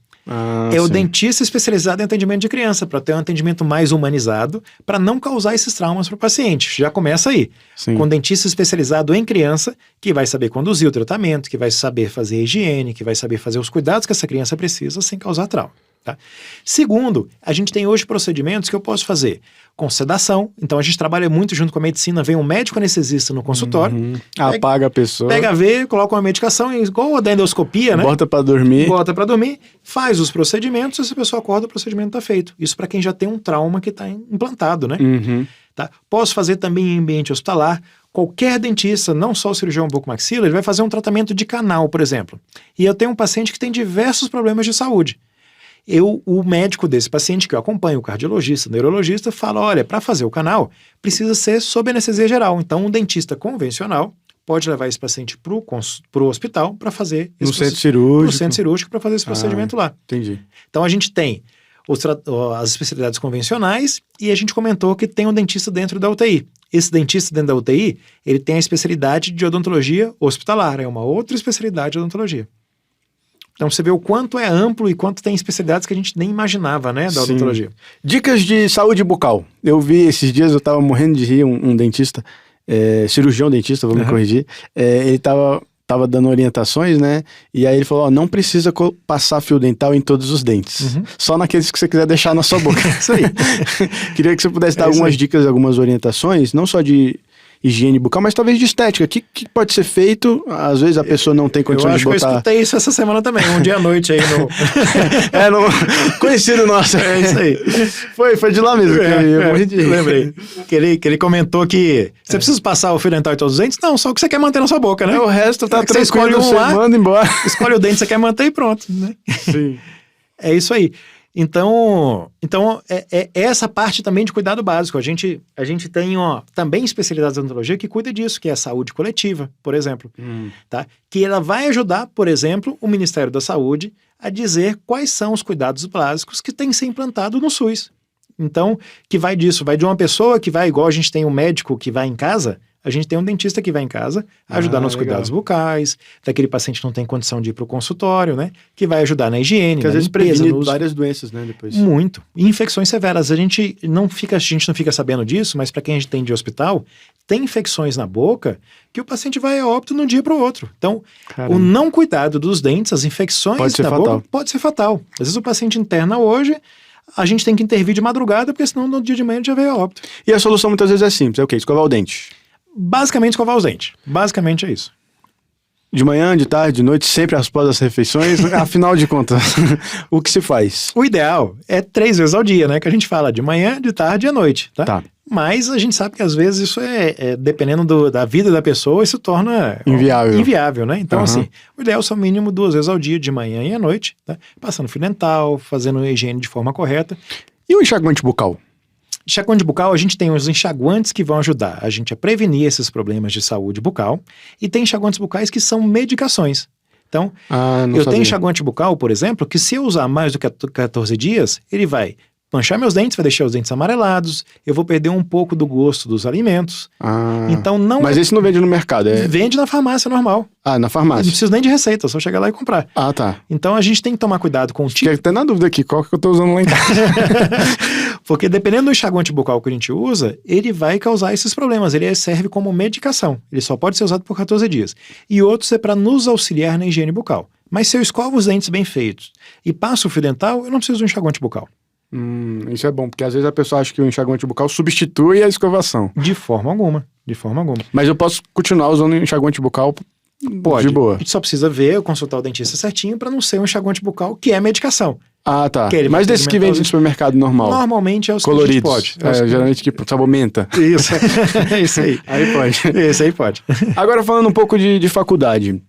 O dentista especializado em atendimento de criança, para ter um atendimento mais humanizado, para não causar esses traumas para o paciente. Já começa aí. Sim. Com um dentista especializado em criança, que vai saber conduzir o tratamento, que vai saber fazer a higiene, que vai saber fazer os cuidados que essa criança precisa sem causar trauma. Tá? Segundo, a gente tem hoje procedimentos que eu posso fazer com sedação. Então, a gente trabalha muito junto com a medicina. Vem um médico anestesista no consultório. Apaga a pessoa. Pega a veia, coloca uma medicação, igual a da endoscopia, né? Bota pra dormir. Bota pra dormir, faz os procedimentos, e se a pessoa acorda, o procedimento tá feito. Isso para quem já tem um trauma que tá implantado, né? Tá? Posso fazer também em ambiente hospitalar. Qualquer dentista, não só o cirurgião bucomaxila, ele vai fazer um tratamento de canal, por exemplo. E eu tenho um paciente que tem diversos problemas de saúde. O médico desse paciente, que eu acompanho, o cardiologista, o neurologista, fala, olha, para fazer o canal, precisa ser sob anestesia geral. Então, um dentista convencional pode levar esse paciente pro hospital para fazer... No centro cirúrgico. No centro cirúrgico para fazer esse procedimento lá. Entendi. Então, a gente tem as especialidades convencionais e a gente comentou que tem um dentista dentro da UTI. Esse dentista dentro da UTI, ele tem a especialidade de odontologia hospitalar, é uma outra especialidade de odontologia. Então você vê o quanto é amplo e quanto tem especialidades que a gente nem imaginava, né, da odontologia. Dicas de saúde bucal. Eu vi esses dias, eu tava morrendo de rir, um dentista, cirurgião dentista, vou me corrigir, ele tava dando orientações, né, e aí ele falou, ó, não precisa passar fio dental em todos os dentes, só naqueles que você quiser deixar na sua boca. Isso aí. Queria que você pudesse dar algumas dicas, algumas orientações, não só de higiene bucal, mas talvez de estética. O que pode ser feito? Às vezes a pessoa não tem condições de botar... Eu acho que eu escutei isso essa semana também, um dia à noite aí no... Conhecido nosso. É isso aí. Foi de lá mesmo. Lembrei. Que ele comentou que você precisa passar o fio dental em todos os dentes? Não, só o que você quer manter na sua boca, né? O resto tá tranquilo, você escolhe um lá, manda embora. Escolhe o dente que você quer manter e pronto, né? Sim. É isso aí. Então é essa parte também de cuidado básico. A gente tem também especialidades de odontologia que cuida disso, que é a saúde coletiva, por exemplo. Tá? Que ela vai ajudar, por exemplo, o Ministério da Saúde a dizer quais são os cuidados básicos que tem que ser implantado no SUS. Então, vai de uma pessoa que vai, igual a gente tem um médico que vai em casa, a gente tem um dentista que vai em casa ajudar nos cuidados bucais, daquele paciente que não tem condição de ir para o consultório, né? Que vai ajudar na higiene, que às vezes previne nos... várias doenças, né? Depois. Muito. E infecções severas. A gente não fica sabendo disso, mas para quem a gente tem de hospital, tem infecções na boca que o paciente vai a óbito de um dia para o outro. Então, o não cuidado dos dentes, as infecções da boca, pode ser fatal. Às vezes o paciente interna hoje, a gente tem que intervir de madrugada, porque senão no dia de manhã ele já veio a óbito. E a solução muitas vezes é simples, é o quê? Escovar o dente. Basicamente escovar os dentes. Basicamente é isso. De manhã, de tarde, de noite, sempre após as refeições. Afinal de contas, o que se faz? O ideal é 3 vezes ao dia, né? Que a gente fala de manhã, de tarde e à noite, tá? Mas a gente sabe que às vezes isso dependendo da vida da pessoa, isso torna inviável, né? Então, assim, o ideal é o mínimo 2 vezes ao dia, de manhã e à noite, tá? Passando fio dental, fazendo higiene de forma correta. E o enxaguante bucal? Enxaguante bucal, a gente tem os enxaguantes que vão ajudar a gente a prevenir esses problemas de saúde bucal, e tem enxaguantes bucais que são medicações. Então, eu tenho enxaguante bucal, por exemplo, que se eu usar mais do que 14 dias, ele vai manchar meus dentes, vai deixar os dentes amarelados, eu vou perder um pouco do gosto dos alimentos. Então Mas esse não vende no mercado? Vende na farmácia normal. Na farmácia. Não precisa nem de receita, é só chegar lá e comprar. Tá. Então a gente tem que tomar cuidado com o tipo. Fiquei até na dúvida aqui, qual que eu tô usando lá em casa? Porque dependendo do enxaguante bucal que a gente usa, ele vai causar esses problemas. Ele serve como medicação. Ele só pode ser usado por 14 dias. E outros é para nos auxiliar na higiene bucal. Mas se eu escovo os dentes bem feitos e passo o fio dental, eu não preciso do enxaguante bucal. Isso é bom, porque às vezes a pessoa acha que o enxaguante bucal substitui a escovação. De forma alguma. Mas eu posso continuar usando o enxaguante bucal? Pode. De boa. A gente só precisa consultar o dentista certinho para não ser um enxaguante bucal que é medicação. Tá. Mas desses que vende no supermercado normal? Normalmente é os coloridos. Que a gente pode. Geralmente tipo sabor menta. Isso. Isso aí. Aí pode. Esse aí pode. Agora falando um pouco de faculdade.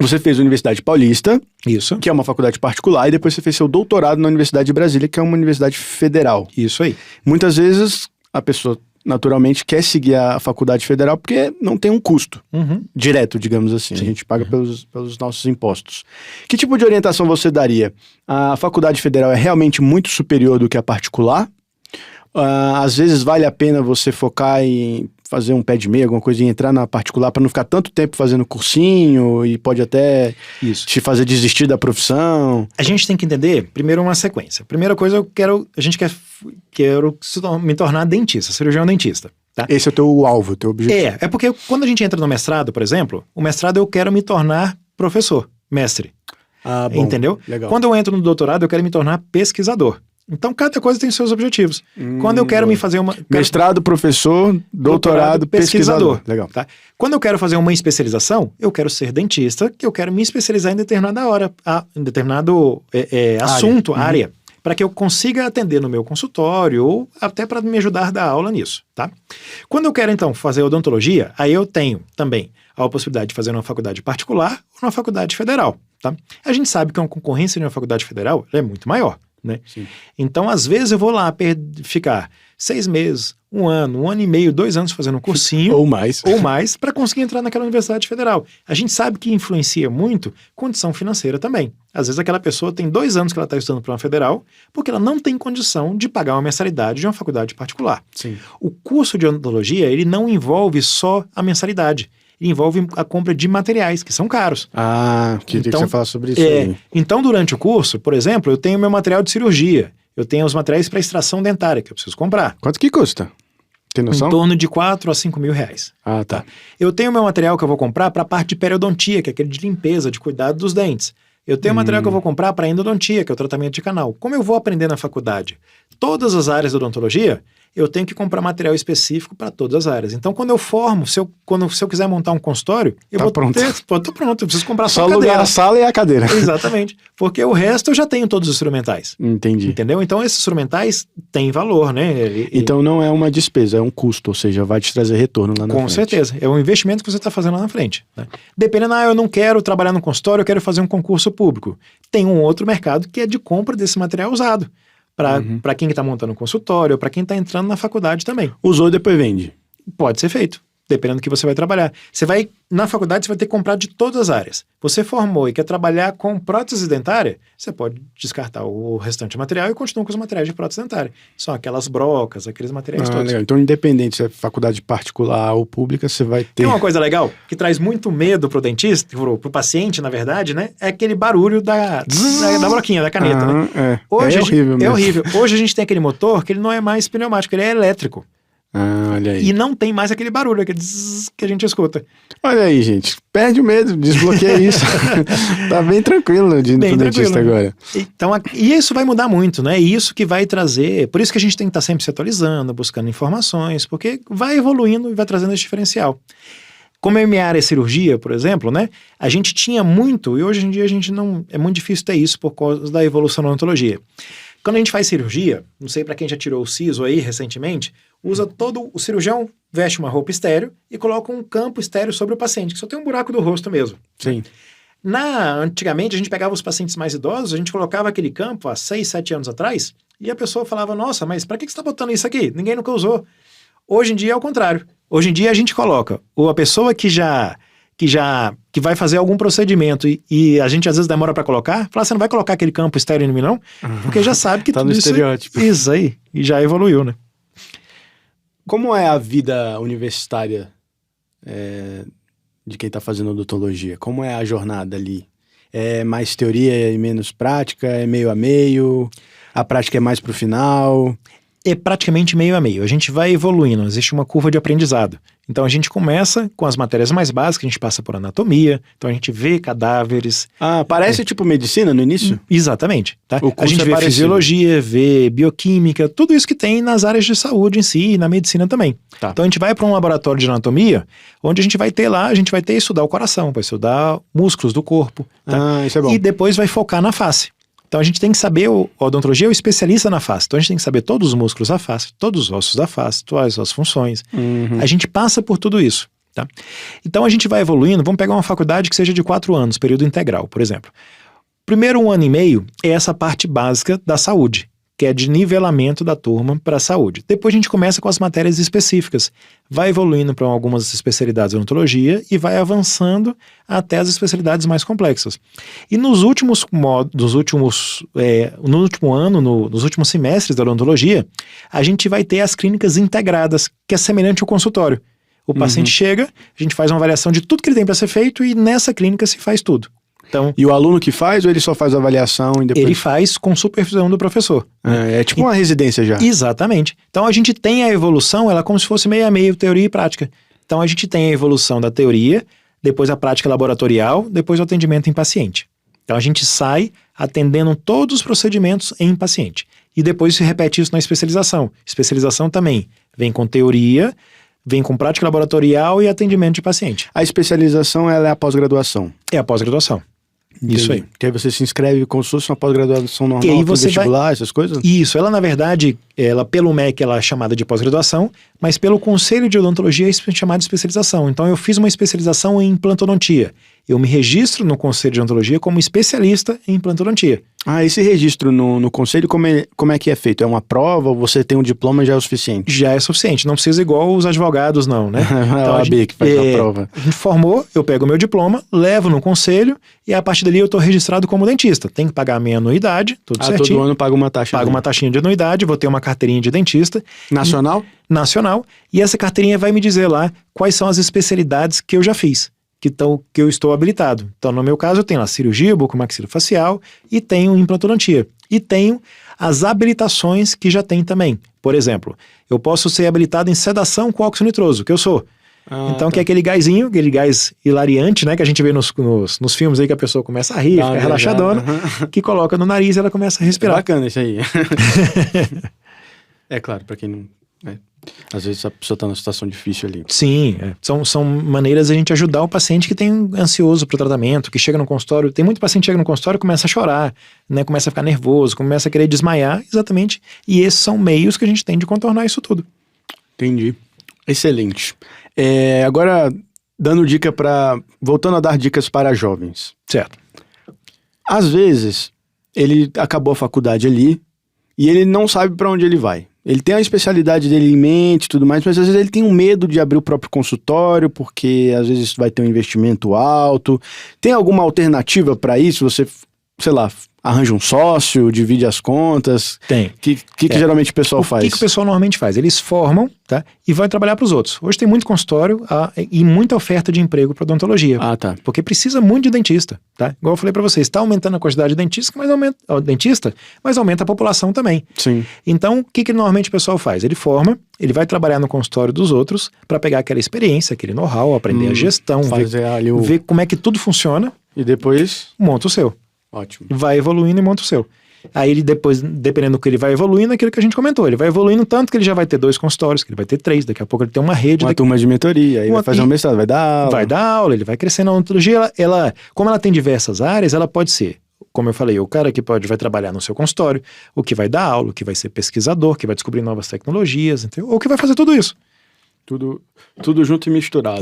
Você fez a Universidade Paulista, isso, que é uma faculdade particular, e depois você fez seu doutorado na Universidade de Brasília, que é uma universidade federal. Isso aí. Muitas vezes a pessoa naturalmente quer seguir a faculdade federal porque não tem um custo direto, digamos assim. Sim. A gente paga pelos nossos impostos. Que tipo de orientação você daria? A faculdade federal é realmente muito superior do que a particular? Às vezes vale a pena você focar em fazer um pé de meia, alguma coisa, e entrar na particular para não ficar tanto tempo fazendo cursinho e pode até te fazer desistir da profissão. A gente tem que entender, primeiro, uma sequência. Primeira coisa, quero me tornar dentista, cirurgião dentista. Tá? Esse é o teu alvo, o teu objetivo. É porque quando a gente entra no mestrado, por exemplo, o mestrado eu quero me tornar professor, mestre. Ah, bom. Entendeu? Legal. Quando eu entro no doutorado, eu quero me tornar pesquisador. Então, cada coisa tem seus objetivos. Quando eu quero me fazer uma... Mestrado, professor, doutorado, pesquisador. Legal. Tá? Quando eu quero fazer uma especialização, eu quero ser dentista, que eu quero me especializar em determinada em determinado assunto, área, para que eu consiga atender no meu consultório ou até para me ajudar a dar aula nisso, tá? Quando eu quero, então, fazer odontologia, aí eu tenho também a possibilidade de fazer numa faculdade particular ou numa faculdade federal, tá? A gente sabe que a concorrência de uma faculdade federal é muito maior, né? Sim. Então, às vezes, eu vou lá ficar 6 meses, 1 ano e meio, 2 anos fazendo um cursinho. Ou mais. Para conseguir entrar naquela universidade federal. A gente sabe que influencia muito condição financeira também. Às vezes aquela pessoa tem 2 anos que ela está estudando para uma federal, porque ela não tem condição de pagar uma mensalidade de uma faculdade particular. Sim. O curso de odontologia, ele não envolve só a mensalidade. Ele envolve a compra de materiais, que são caros. Ah, queria que você falasse sobre isso aí. Então, durante o curso, por exemplo, eu tenho meu material de cirurgia. Eu tenho os materiais para extração dentária, que eu preciso comprar. Quanto que custa? Tem noção? Em torno de 4 a 5 mil reais. Ah, tá. Eu tenho meu material que eu vou comprar para a parte de periodontia, que é aquele de limpeza, de cuidado dos dentes. Eu tenho material que eu vou comprar para endodontia, que é o tratamento de canal. Como eu vou aprender na faculdade todas as áreas da odontologia, eu tenho que comprar material específico para todas as áreas. Então, quando eu formo, se eu quiser montar um consultório, eu vou pronto. Tô pronto, eu preciso comprar só a alugar cadeira. a sala e a cadeira. Exatamente. Porque o resto eu já tenho todos os instrumentais. Entendi. Entendeu? Então, esses instrumentais têm valor, né? Então, não é uma despesa, é um custo, ou seja, vai te trazer retorno lá na frente. Com certeza. É um investimento que você está fazendo lá na frente. Né? Dependendo, eu não quero trabalhar no consultório, eu quero fazer um concurso público. Tem um outro mercado que é de compra desse material usado. Para quem está montando um consultório, ou para quem está entrando na faculdade também. Usou e depois vende. Pode ser feito, dependendo do que você vai trabalhar. Na faculdade, você vai ter que comprar de todas as áreas. Você formou e quer trabalhar com prótese dentária, você pode descartar o restante do material e continua com os materiais de prótese dentária. São aquelas brocas, aqueles materiais todos. Legal. Então, independente se é faculdade particular ou pública, você vai ter... Tem uma coisa legal, que traz muito medo pro dentista, pro paciente, na verdade, né? É aquele barulho da broquinha, da caneta, né? Hoje, é horrível mesmo. É horrível. Hoje a gente tem aquele motor que ele não é mais pneumático, ele é elétrico. Olha aí. E não tem mais aquele barulho, aquele zzz que a gente escuta. Olha aí, gente. Perde o medo, desbloqueia isso. Tá bem tranquilo de ir pro dentista agora. Então, e isso vai mudar muito, né? E isso que vai trazer... Por isso que a gente tem que estar sempre se atualizando, buscando informações, porque vai evoluindo e vai trazendo esse diferencial. Como a minha área é cirurgia, por exemplo, né? A gente tinha muito, e hoje em dia a gente não... É muito difícil ter isso por causa da evolução da odontologia. Quando a gente faz cirurgia, não sei para quem já tirou o siso aí recentemente, o cirurgião veste uma roupa estéreo e coloca um campo estéreo sobre o paciente, que só tem um buraco do rosto mesmo. Sim. Antigamente, a gente pegava os pacientes mais idosos, a gente colocava aquele campo há 6, 7 anos atrás, e a pessoa falava, nossa, mas para que você está botando isso aqui? Ninguém nunca usou. Hoje em dia é o contrário. Hoje em dia a gente coloca a pessoa que vai fazer algum procedimento e a gente às vezes demora para colocar, fala, você não vai colocar aquele campo estéreo em mim não? Porque já sabe que tá tudo no isso... estereótipo. Isso aí, e já evoluiu, né? Como é a vida universitária de quem está fazendo odontologia? Como é a jornada ali? É mais teoria e menos prática? É meio a meio? A prática é mais pro final? É praticamente meio a meio. A gente vai evoluindo, existe uma curva de aprendizado. Então a gente começa com as matérias mais básicas, a gente passa por anatomia, então a gente vê cadáveres. Parece tipo medicina no início? Exatamente. Tá? A gente vê fisiologia, vê bioquímica, tudo isso que tem nas áreas de saúde em si e na medicina também. Tá. Então a gente vai para um laboratório de anatomia, onde a gente vai ter estudar o coração, vai estudar músculos do corpo. Tá? Isso é bom. E depois vai focar na face. Então a gente tem que saber, a odontologia é o especialista na face, então a gente tem que saber todos os músculos da face, todos os ossos da face, todas as funções. A gente passa por tudo isso, tá? Então a gente vai evoluindo, vamos pegar uma faculdade que seja de 4 anos, período integral, por exemplo. Primeiro 1 ano e meio é essa parte básica da saúde, que é de nivelamento da turma para a saúde. Depois a gente começa com as matérias específicas, vai evoluindo para algumas especialidades de odontologia e vai avançando até as especialidades mais complexas. E nos últimos semestres da odontologia, a gente vai ter as clínicas integradas, que é semelhante ao consultório. O paciente chega, a gente faz uma avaliação de tudo que ele tem para ser feito e nessa clínica se faz tudo. Então, e o aluno que faz ou ele só faz a avaliação e depois... Ele faz com supervisão do professor. É tipo uma residência já. Exatamente. Então a gente tem a evolução, ela é como se fosse meio a meio teoria e prática. Então a gente tem a evolução da teoria, depois a prática laboratorial, depois o atendimento em paciente. Então a gente sai atendendo todos os procedimentos em paciente. E depois se repete isso na especialização. Especialização também vem com teoria, vem com prática laboratorial e atendimento de paciente. A especialização, ela é a pós-graduação. É a pós-graduação. Isso aí. Que aí você se inscreve como se fosse uma pós-graduação normal, Que aí você vestibular, essas coisas? Isso, ela na verdade, pelo MEC ela é chamada de pós-graduação, mas pelo Conselho de Odontologia é chamada de especialização. Então eu fiz uma especialização em implantodontia. Eu me registro no Conselho de Odontologia como especialista em implantodontia. Esse registro no conselho, como é que é feito? É uma prova ou você tem um diploma e já é o suficiente? Já é suficiente, não precisa igual os advogados não, né? É a OAB que faz a prova. A gente formou, eu pego o meu diploma, levo no conselho e a partir dali eu estou registrado como dentista. Tem que pagar a minha anuidade, tudo certinho. Todo ano paga uma taxa. Pago uma taxinha de anuidade, vou ter uma carteirinha de dentista. Nacional? Nacional. E essa carteirinha vai me dizer lá quais são as especialidades que eu já fiz. Que eu estou habilitado. Então, no meu caso, eu tenho lá cirurgia bucomaxilofacial e tenho implantodontia. E tenho as habilitações que já tem também. Por exemplo, eu posso ser habilitado em sedação com óxido nitroso, que eu sou. Então, que é aquele gásinho, aquele gás hilariante, né? Que a gente vê nos filmes aí que a pessoa começa a rir, fica relaxadona, que coloca no nariz e ela começa a respirar. É bacana isso aí. É claro, pra quem não... Às vezes a pessoa está numa situação difícil ali. Sim, são maneiras de a gente ajudar o paciente que tem ansioso para o tratamento, que chega no consultório. Tem muito paciente que chega no consultório e começa a chorar, né? Começa a ficar nervoso, começa a querer desmaiar, exatamente. E esses são meios que a gente tem de contornar isso tudo. Entendi. Excelente. Agora, voltando a dar dicas para jovens. Certo. Às vezes, ele acabou a faculdade ali e ele não sabe para onde ele vai. Ele tem a especialidade dele em mente e tudo mais, mas às vezes ele tem um medo de abrir o próprio consultório, porque às vezes vai ter um investimento alto. Tem alguma alternativa para isso? Você, sei lá, arranja um sócio, divide as contas? Tem. O que geralmente o pessoal faz? O que o pessoal normalmente faz? Eles formam, tá? E vai trabalhar para os outros. Hoje tem muito consultório e muita oferta de emprego para odontologia. Tá. Porque precisa muito de dentista, tá? Igual eu falei para vocês, está aumentando a quantidade de dentista, mas aumenta a população também. Sim. Então, o que normalmente o pessoal faz? Ele forma, ele vai trabalhar no consultório dos outros para pegar aquela experiência, aquele know-how, aprender a gestão, ver como é que tudo funciona. E depois? Monta o seu. Ótimo. Vai evoluindo e monta o seu. Aí ele depois, dependendo do que ele vai evoluindo, é aquilo que a gente comentou. Ele vai evoluindo tanto que ele já vai ter 2 consultórios, que ele vai ter 3, daqui a pouco ele tem uma rede. Uma turma de mentoria, aí vai fazer um mestrado, vai dar aula. Vai dar aula, ele vai crescendo. A odontologia, como ela tem diversas áreas, ela pode ser, como eu falei, o cara que vai trabalhar no seu consultório, o que vai dar aula, o que vai ser pesquisador, que vai descobrir novas tecnologias, entendeu? Ou que vai fazer tudo isso. Tudo junto e misturado.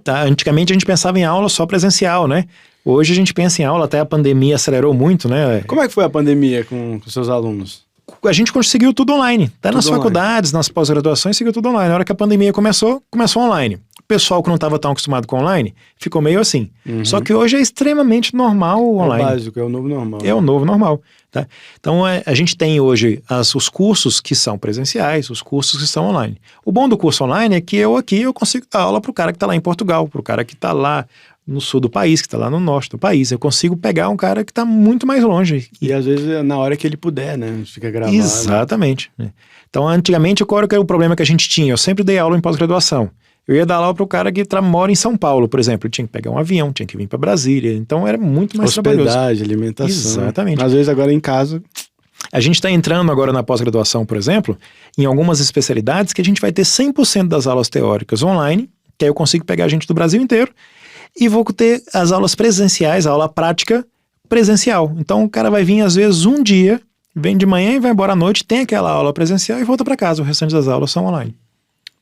Tá? Antigamente a gente pensava em aula só presencial, né? Hoje a gente pensa em aula, até a pandemia acelerou muito, né? Como é que foi a pandemia com seus alunos? A gente conseguiu tudo online. Até nas online. Faculdades, nas pós-graduações, seguiu tudo online. Na hora que a pandemia começou online. O pessoal que não estava tão acostumado com online ficou meio assim. Só que hoje é extremamente normal o online. É o básico, é o novo normal. É o novo normal. Tá? Então a gente tem hoje os cursos que são presenciais, os cursos que são online. O bom do curso online é que eu consigo dar aula para o cara que está lá em Portugal, para o cara que está lá no sul do país, que está lá no norte do país. Eu consigo pegar um cara que está muito mais longe. E às vezes é na hora que ele puder, né? Fica gravado. Exatamente. Então, antigamente, qual era o problema que a gente tinha? Eu sempre dei aula em pós-graduação. Eu ia dar aula para o cara que mora em São Paulo, por exemplo. Eu tinha que pegar um avião, tinha que vir para Brasília. Então, era muito mais trabalhoso. Hospedagem, alimentação. Exatamente. Às vezes agora em casa... A gente está entrando agora na pós-graduação, por exemplo, em algumas especialidades que a gente vai ter 100% das aulas teóricas online, que aí eu consigo pegar gente do Brasil inteiro, e vou ter as aulas presenciais, a aula prática presencial. Então o cara vai vir às vezes um dia, vem de manhã e vai embora à noite, tem aquela aula presencial e volta para casa. O restante das aulas são online.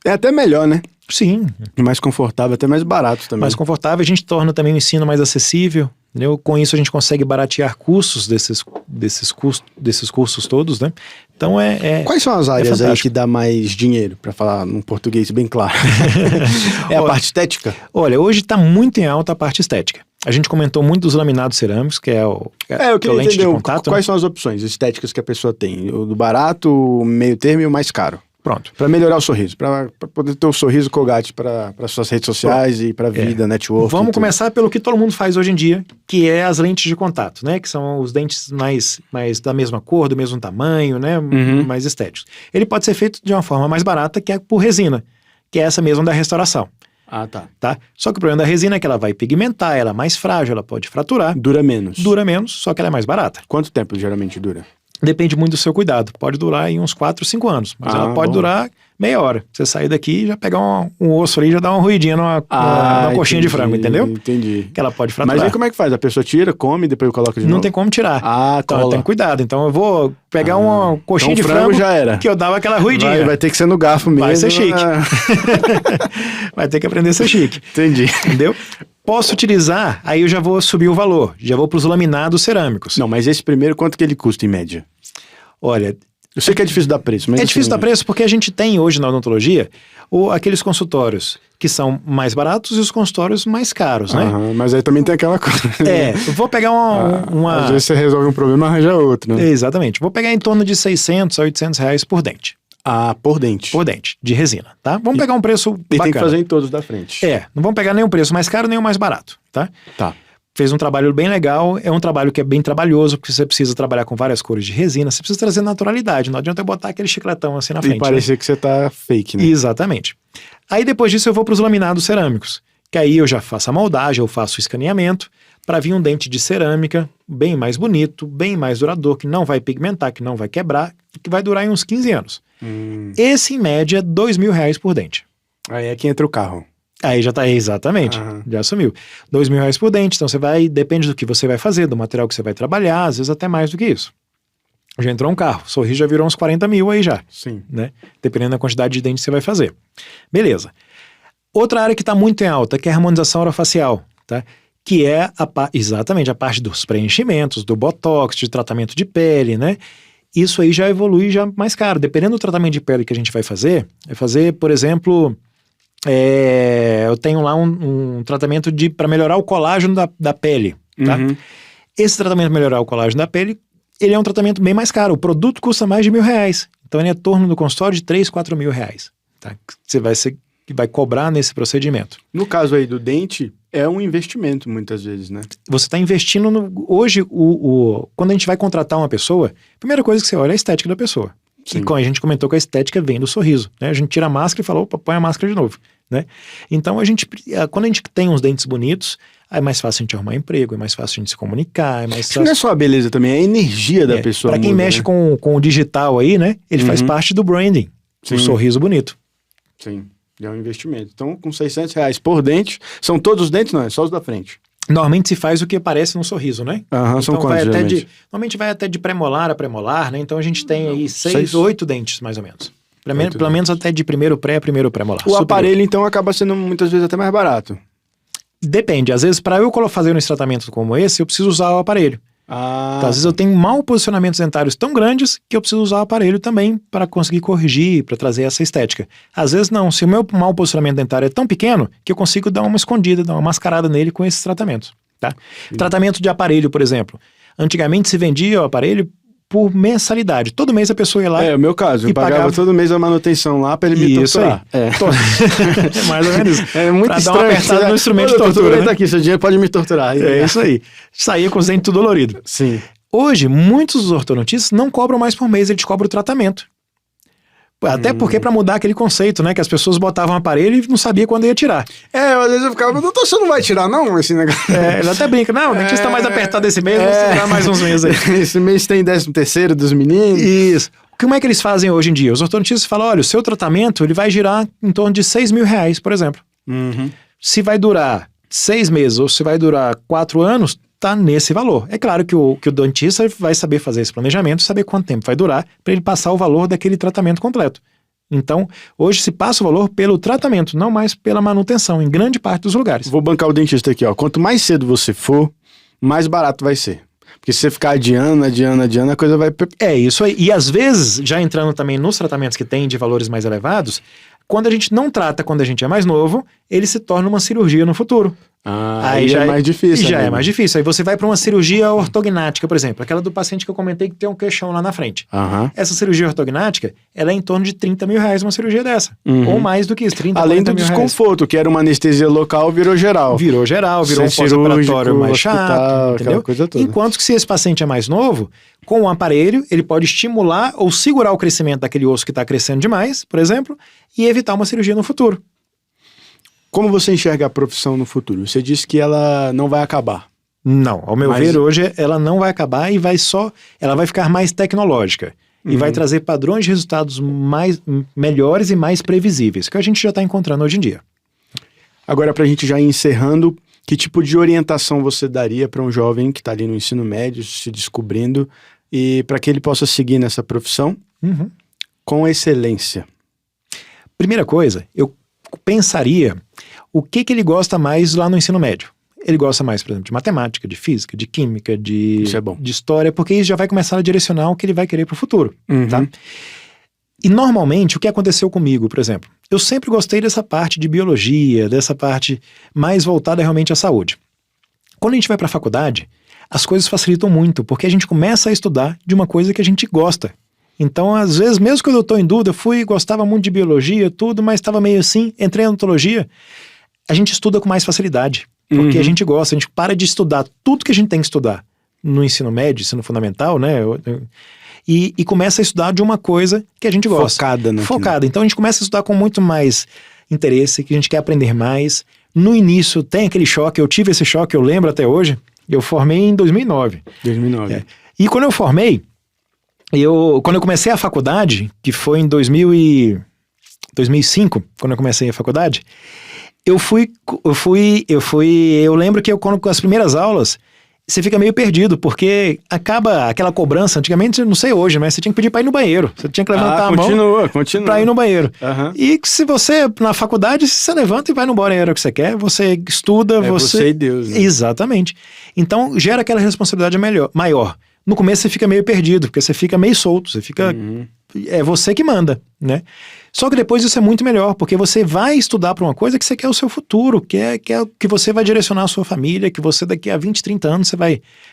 É até melhor, né? Sim. Mais confortável, até mais barato também. Mais confortável, a gente torna também o ensino mais acessível. Entendeu? Com isso a gente consegue baratear custos desses cursos todos, né? Então Quais são as áreas aí que dá mais dinheiro, para falar num português bem claro? É a parte estética? Olha, hoje está muito em alta a parte estética. A gente comentou muito dos laminados cerâmicos, que é eu queria lente entender de contato. Quais são as opções estéticas que a pessoa tem? O do barato, o meio termo e o mais caro. Pronto. Para melhorar o sorriso, para poder ter o sorriso Colgate para suas redes sociais e para a vida, network. Vamos começar pelo que todo mundo faz hoje em dia, que é as lentes de contato, né? Que são os dentes mais da mesma cor, do mesmo tamanho, né? Mais estéticos. Ele pode ser feito de uma forma mais barata, que é por resina, que é essa mesma da restauração. Ah, tá. Tá? Só que o problema da resina é que ela vai pigmentar, ela é mais frágil, ela pode fraturar. Dura menos. Dura menos, só que ela é mais barata. Quanto tempo geralmente dura? Depende muito do seu cuidado. Pode durar aí uns 4, 5 anos. Mas ela pode durar meia hora. Você sair daqui e já pegar um osso ali e já dar uma ruidinha numa coxinha de frango, entendeu? Entendi. Que ela pode fraturar. Mas aí como é que faz? A pessoa tira, come, depois coloca de novo? Não tem como tirar. Então Então tem cuidado. Então eu vou pegar uma coxinha de frango já era. que eu dava aquela ruidinha. Vai ter que ser no garfo mesmo. Vai ser chique. Vai ter que aprender a ser chique. Entendi. Entendeu? Posso utilizar, aí eu já vou subir o valor. Já vou para os laminados cerâmicos. Não, mas esse primeiro, quanto que ele custa em média? Olha, eu sei que é difícil dar preço, mas... É difícil dar preço porque a gente tem hoje na odontologia aqueles consultórios que são mais baratos e os consultórios mais caros, né? Mas aí também tem aquela coisa. Eu vou pegar uma... Às vezes você resolve um problema e arranja outro, né? Exatamente. Vou pegar em torno de 600 a 800 reais por dente. Por dente. Por dente, de resina, tá? Vamos pegar um preço bacana. E tem que fazer em todos da frente. Não vamos pegar nem o preço mais caro nem o mais barato, tá? Tá. Fez um trabalho bem legal, é um trabalho que é bem trabalhoso, porque você precisa trabalhar com várias cores de resina, você precisa trazer naturalidade, não adianta eu botar aquele chicletão assim na frente. E parecer que você tá fake, né? Exatamente. Aí depois disso eu vou para os laminados cerâmicos, que aí eu já faço a moldagem, eu faço o escaneamento, para vir um dente de cerâmica bem mais bonito, bem mais duradouro, que não vai pigmentar, que não vai quebrar, e que vai durar em uns 15 anos. Esse, em média, R$2.000 por dente. Aí é que entra o carro. Aí já tá, exatamente, já assumiu. R$2.000 por dente, então você vai, depende do que você vai fazer, do material que você vai trabalhar, às vezes até mais do que isso. Já entrou um carro, sorriso já virou uns 40 mil aí já. Sim. Né? Dependendo da quantidade de dente que você vai fazer. Beleza. Outra área que está muito em alta, que é a harmonização orofacial, tá? Que é exatamente a parte dos preenchimentos, do botox, de tratamento de pele, né? Isso aí já evolui já mais caro. Dependendo do tratamento de pele que a gente vai fazer, por exemplo... eu tenho lá um tratamento para melhorar o colágeno da pele, tá? Esse tratamento para melhorar o colágeno da pele, ele é um tratamento bem mais caro. O produto custa mais de R$1.000. Então ele é em torno do consultório de R$3.000, R$4.000, tá? Você vai cobrar nesse procedimento. No caso aí do dente, é um investimento muitas vezes, né? Você está investindo hoje, quando a gente vai contratar uma pessoa, a primeira coisa que você olha é a estética da pessoa. Sim. E como a gente comentou que a estética vem do sorriso, né? A gente tira a máscara e fala, opa, põe a máscara de novo, né? Então quando a gente tem uns dentes bonitos, é mais fácil a gente arrumar emprego, é mais fácil a gente se comunicar, é mais fácil... Não é só a beleza também, é a energia da pessoa. Para quem muda, mexe né? com o digital aí, né? Ele faz parte do branding, o sorriso bonito. Sim, é um investimento. Então, com R$600 por dente, são todos os dentes? Não, é só os da frente. Normalmente se faz o que aparece no sorriso, né? Então são quantos, normalmente vai até de premolar a premolar, né? Então a gente tem aí 6, 8 dentes, mais ou menos. Pelo menos até de primeiro premolar. O aparelho, então, acaba sendo muitas vezes até mais barato. Depende. Às vezes, para eu fazer um tratamento como esse, eu preciso usar o aparelho. Então, às vezes eu tenho mau posicionamentos dentários tão grandes que eu preciso usar o aparelho também para conseguir corrigir, para trazer essa estética. Às vezes não, se o meu mau posicionamento dentário é tão pequeno que eu consigo dar uma escondida, dar uma mascarada nele com esses tratamentos, tá? Tratamento de aparelho, por exemplo. Antigamente se vendia o aparelho por mensalidade. Todo mês a pessoa ia lá. É o meu caso, eu pagava todo mês a manutenção lá para ele me torturar. É mais ou menos isso. É muito pra estranho. Dar uma apertada no instrumento de tortura, né? Tá aqui, seu dinheiro pode me torturar. É isso aí. Saía com os dentes tudo dolorido. Sim. Hoje, muitos dos ortodontistas não cobram mais por mês, eles cobram o tratamento. Até porque para mudar aquele conceito, né? Que as pessoas botavam o aparelho e não sabia quando ia tirar. Às vezes eu ficava, doutor, você não vai tirar não esse negócio? Ele até brinca, não, o dentista tá mais apertado esse mês, vamos tirar mais uns meses aí. Esse mês tem 13º dos meninos. Isso. Como é que eles fazem hoje em dia? Os ortodontistas falam, olha, o seu tratamento ele vai girar em torno de R$6.000, por exemplo. Se vai durar 6 meses ou se vai durar 4 anos, tá nesse valor. É claro que o dentista vai saber fazer esse planejamento, saber quanto tempo vai durar, para ele passar o valor daquele tratamento completo. Então, hoje se passa o valor pelo tratamento, não mais pela manutenção, em grande parte dos lugares. Vou bancar o dentista aqui, ó. Quanto mais cedo você for, mais barato vai ser. Porque se você ficar adiando, a coisa vai... É isso aí. E às vezes, já entrando também nos tratamentos que tem de valores mais elevados, quando a gente não trata quando a gente é mais novo, ele se torna uma cirurgia no futuro. Aí já é mais difícil. Já é mais difícil. Aí você vai para uma cirurgia ortognática, por exemplo. Aquela do paciente que eu comentei que tem um queixão lá na frente. Essa cirurgia ortognática, ela é em torno de R$30.000 uma cirurgia dessa. Ou mais do que isso, 30, além do desconforto, que era uma anestesia local, virou geral. Virou um pós-operatório mais chato, entendeu? Coisa toda. Enquanto que se esse paciente é mais novo, com o aparelho, ele pode estimular ou segurar o crescimento daquele osso que está crescendo demais, por exemplo, e evitar uma cirurgia no futuro. Como você enxerga a profissão no futuro? Você disse que ela não vai acabar. Não, ao meu ver, hoje ela não vai acabar e ela vai ficar mais tecnológica. E vai trazer padrões de resultados melhores e mais previsíveis, que a gente já está encontrando hoje em dia. Agora, para a gente já ir encerrando, que tipo de orientação você daria para um jovem que está ali no ensino médio, se descobrindo, e para que ele possa seguir nessa profissão com excelência? Primeira coisa, eu pensaria o que ele gosta mais lá no ensino médio. Ele gosta mais, por exemplo, de matemática, de física, de química, Isso é bom. de história, porque isso já vai começar a direcionar o que ele vai querer para o futuro, tá? E normalmente, o que aconteceu comigo, por exemplo, eu sempre gostei dessa parte de biologia, dessa parte mais voltada realmente à saúde. Quando a gente vai para a faculdade, as coisas facilitam muito, porque a gente começa a estudar de uma coisa que a gente gosta. Então, às vezes, mesmo quando eu estou em dúvida, gostava muito de biologia, tudo, mas estava meio assim, entrei em odontologia, a gente estuda com mais facilidade. Porque a gente gosta, a gente para de estudar tudo que a gente tem que estudar no ensino médio, ensino fundamental, né? E começa a estudar de uma coisa que a gente gosta. Focada. Então a gente começa a estudar com muito mais interesse, que a gente quer aprender mais. No início tem aquele choque, eu tive esse choque, eu lembro até hoje. Eu formei em 2009. 2009. É. E quando eu formei, quando eu comecei a faculdade, que foi em 2005, quando eu comecei a faculdade, eu lembro que quando com as primeiras aulas, você fica meio perdido, porque acaba aquela cobrança, antigamente, não sei hoje, mas você tinha que pedir para ir no banheiro, você tinha que levantar a mão para ir no banheiro. E se você, na faculdade, você levanta e vai no banheiro que você quer, você estuda, você e Deus, né? Exatamente. Então, gera aquela responsabilidade maior. No começo você fica meio perdido, porque você fica meio solto, você fica... É você que manda, né? Só que depois isso é muito melhor, porque você vai estudar para uma coisa que você quer o seu futuro, que você vai direcionar a sua família, que você daqui a 20, 30 anos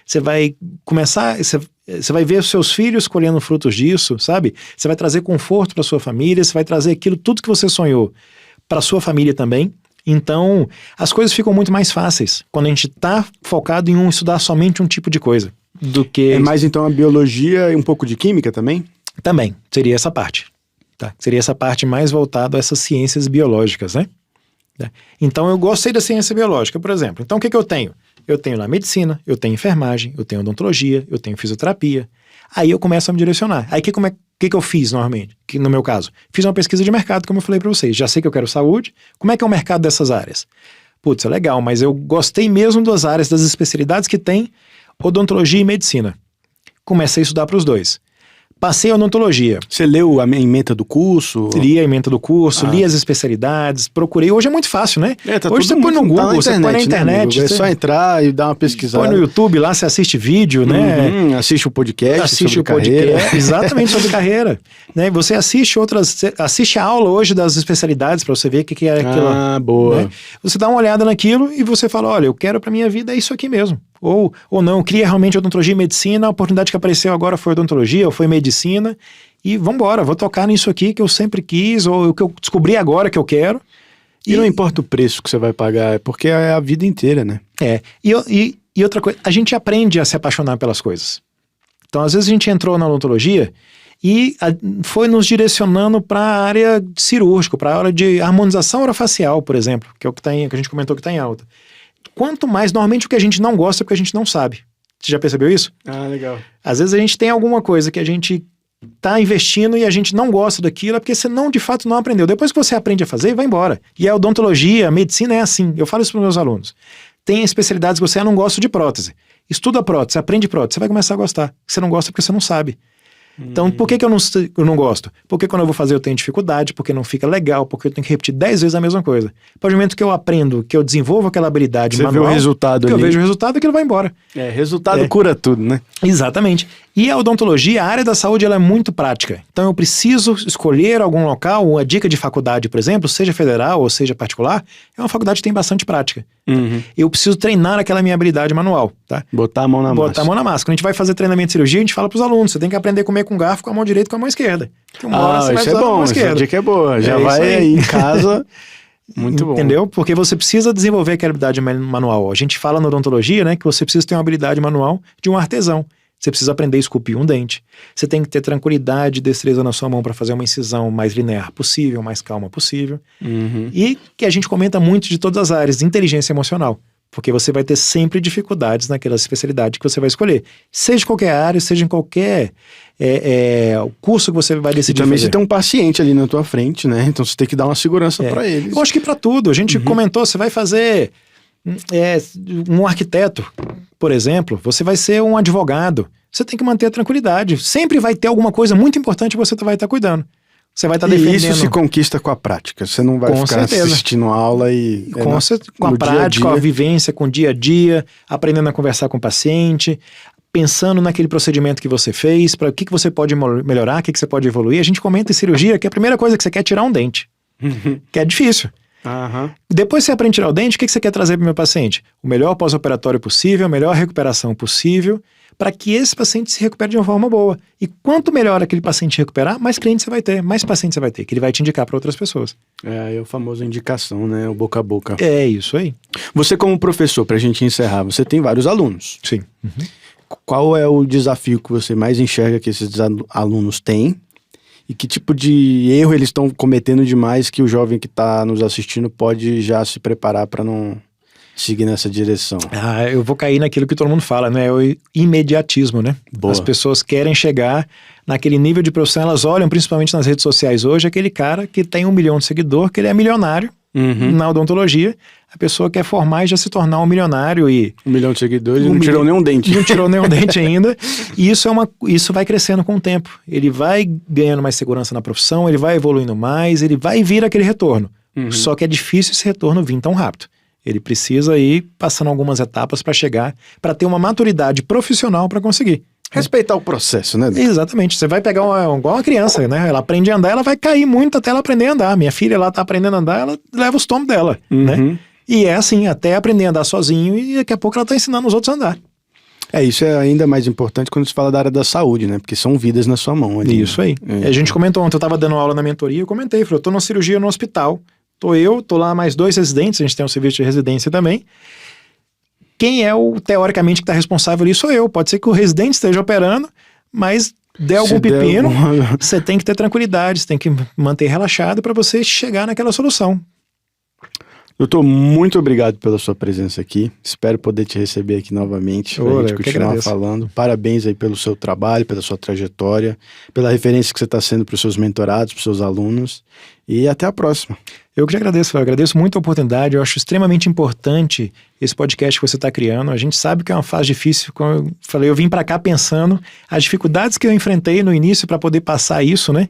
você vai começar, você vai ver os seus filhos colhendo frutos disso, sabe? Você vai trazer conforto para sua família, você vai trazer tudo que você sonhou para sua família também. Então, as coisas ficam muito mais fáceis quando a gente está focado em estudar somente um tipo de coisa. Do que... É mais então a biologia e um pouco de química também? Também, seria essa parte. Tá? Seria essa parte mais voltada a essas ciências biológicas, né? Então eu gostei da ciência biológica, por exemplo. Então o que eu tenho? Eu tenho lá medicina, eu tenho enfermagem, eu tenho odontologia, eu tenho fisioterapia. Aí eu começo a me direcionar. Aí o que eu fiz normalmente? No meu caso, fiz uma pesquisa de mercado, como eu falei para vocês. Já sei que eu quero saúde. Como é que é o mercado dessas áreas? Putz, é legal, mas eu gostei mesmo das áreas, das especialidades que tem odontologia e medicina. Comecei a estudar para os dois. Passei a odontologia. Você leu a ementa do curso? Li a ementa do curso, li as especialidades, procurei. Hoje é muito fácil, né? Hoje você põe no Google, você põe na internet. Né, é só entrar e dar uma pesquisada. Põe no YouTube lá, você assiste vídeo, né? Assiste o podcast sobre carreira. Exatamente, sobre carreira. Né? Você assiste a aula hoje das especialidades para você ver o que é aquilo. Boa. Né? Você dá uma olhada naquilo e você fala, olha, eu quero para minha vida é isso aqui mesmo. Ou não, eu queria realmente odontologia e medicina, a oportunidade que apareceu agora foi odontologia, ou foi medicina, e vambora, vou tocar nisso aqui que eu sempre quis, ou o que eu descobri agora que eu quero. E não importa o preço que você vai pagar, é porque é a vida inteira, né? E outra coisa, a gente aprende a se apaixonar pelas coisas. Então, às vezes a gente entrou na odontologia e foi nos direcionando para a área cirúrgica, para a área de harmonização orofacial, por exemplo, que é o que a gente comentou que está em alta. Quanto mais, normalmente o que a gente não gosta é porque a gente não sabe. Você já percebeu isso? Legal. Às vezes a gente tem alguma coisa que a gente tá investindo e a gente não gosta daquilo, é porque você de fato não aprendeu. Depois que você aprende a fazer, vai embora. E a odontologia, a medicina é assim. Eu falo isso para os meus alunos. Tem especialidades que você não gosta de prótese. Estuda prótese, aprende prótese, você vai começar a gostar. Você não gosta porque você não sabe. Então, por que eu não gosto? Porque quando eu vou fazer eu tenho dificuldade, porque não fica legal, porque eu tenho que repetir 10 vezes a mesma coisa. A partir do momento que eu aprendo, que eu desenvolvo aquela habilidade manual, você vê o resultado ali. Eu vejo o resultado, aquilo vai embora. Resultado cura tudo, né? Exatamente. E a odontologia, a área da saúde, ela é muito prática. Então eu preciso escolher algum local, uma dica de faculdade, por exemplo, seja federal ou seja particular, é uma faculdade que tem bastante prática. Eu preciso treinar aquela minha habilidade manual, tá? Botar a mão na massa. Botar a mão na massa. Quando a gente vai fazer treinamento de cirurgia, a gente fala para os alunos, você tem que aprender a comer com garfo com a mão direita e com a mão esquerda. Isso é bom, essa dica é boa. Já vai aí em casa... Muito bom. Entendeu? Porque você precisa desenvolver aquela habilidade manual. A gente fala na odontologia, né, que você precisa ter uma habilidade manual de um artesão. Você precisa aprender a esculpir um dente. Você tem que ter tranquilidade e destreza na sua mão para fazer uma incisão mais linear possível, mais calma possível. E que a gente comenta muito de todas as áreas, de inteligência emocional. Porque você vai ter sempre dificuldades naquela especialidade que você vai escolher. Seja em qualquer área, seja em qualquer curso que você vai decidir também fazer. você tem um paciente ali na tua frente, né? Então você tem que dar uma segurança para eles. Eu acho que para tudo. A gente comentou, você vai fazer um arquiteto, por exemplo, você vai ser um advogado. Você tem que manter a tranquilidade. Sempre vai ter alguma coisa muito importante que você vai estar cuidando. Você vai estar defendendo. E isso se conquista com a prática. Você não vai ficar assistindo aula e... Com a prática, com a vivência, com o dia a dia, aprendendo a conversar com o paciente, pensando naquele procedimento que você fez, para o que você pode melhorar, o que você pode evoluir. A gente comenta em cirurgia que a primeira coisa que você quer é tirar um dente. Que é difícil. Depois você aprende a tirar o dente, o que você quer trazer para o meu paciente? O melhor pós-operatório possível, a melhor recuperação possível, para que esse paciente se recupere de uma forma boa. E quanto melhor aquele paciente recuperar, mais clientes você vai ter, mais pacientes você vai ter, que ele vai te indicar para outras pessoas. É o famoso indicação, né? O boca a boca. É isso aí. Você como professor, para a gente encerrar, você tem vários alunos. Sim. Qual é o desafio que você mais enxerga que esses alunos têm? E que tipo de erro eles estão cometendo demais que o jovem que está nos assistindo pode já se preparar para não seguir nessa direção? Eu vou cair naquilo que todo mundo fala, né? O imediatismo, né? Boa. As pessoas querem chegar naquele nível de profissão, elas olham principalmente nas redes sociais hoje, aquele cara que tem 1 milhão de seguidor, que ele é milionário na odontologia. A pessoa quer formar e já se tornar um milionário e... 1 milhão de seguidores e não tirou nenhum dente. Não tirou nenhum dente ainda. E isso vai crescendo com o tempo. Ele vai ganhando mais segurança na profissão, ele vai evoluindo mais, ele vai vir aquele retorno. Só que é difícil esse retorno vir tão rápido. Ele precisa ir passando algumas etapas para chegar, para ter uma maturidade profissional para conseguir. Respeitar o processo, né? Exatamente. Você vai pegar igual uma criança, né? Ela aprende a andar, ela vai cair muito até ela aprender a andar. Minha filha, ela tá aprendendo a andar, ela leva os tombos dela, né? E é assim, até aprender a andar sozinho e daqui a pouco ela tá ensinando os outros a andar. Isso é ainda mais importante quando se fala da área da saúde, né? Porque são vidas na sua mão ali. Isso aí. A gente comentou ontem, eu tava dando aula na mentoria, eu comentei, falei, eu tô numa cirurgia no hospital, tô lá mais 2 residentes, a gente tem um serviço de residência também. Quem é o, teoricamente, que tá responsável ali sou eu. Pode ser que o residente esteja operando, mas der algum pepino, você tem que ter tranquilidade, você tem que manter relaxado para você chegar naquela solução. Doutor, muito obrigado pela sua presença aqui. Espero poder te receber aqui novamente para a gente continuar falando. Parabéns aí pelo seu trabalho, pela sua trajetória, pela referência que você está sendo para os seus mentorados, para os seus alunos. E até a próxima. Eu que te agradeço, eu agradeço muito a oportunidade. Eu acho extremamente importante esse podcast que você está criando. A gente sabe que é uma fase difícil. Como eu falei, eu vim para cá pensando as dificuldades que eu enfrentei no início para poder passar isso, né?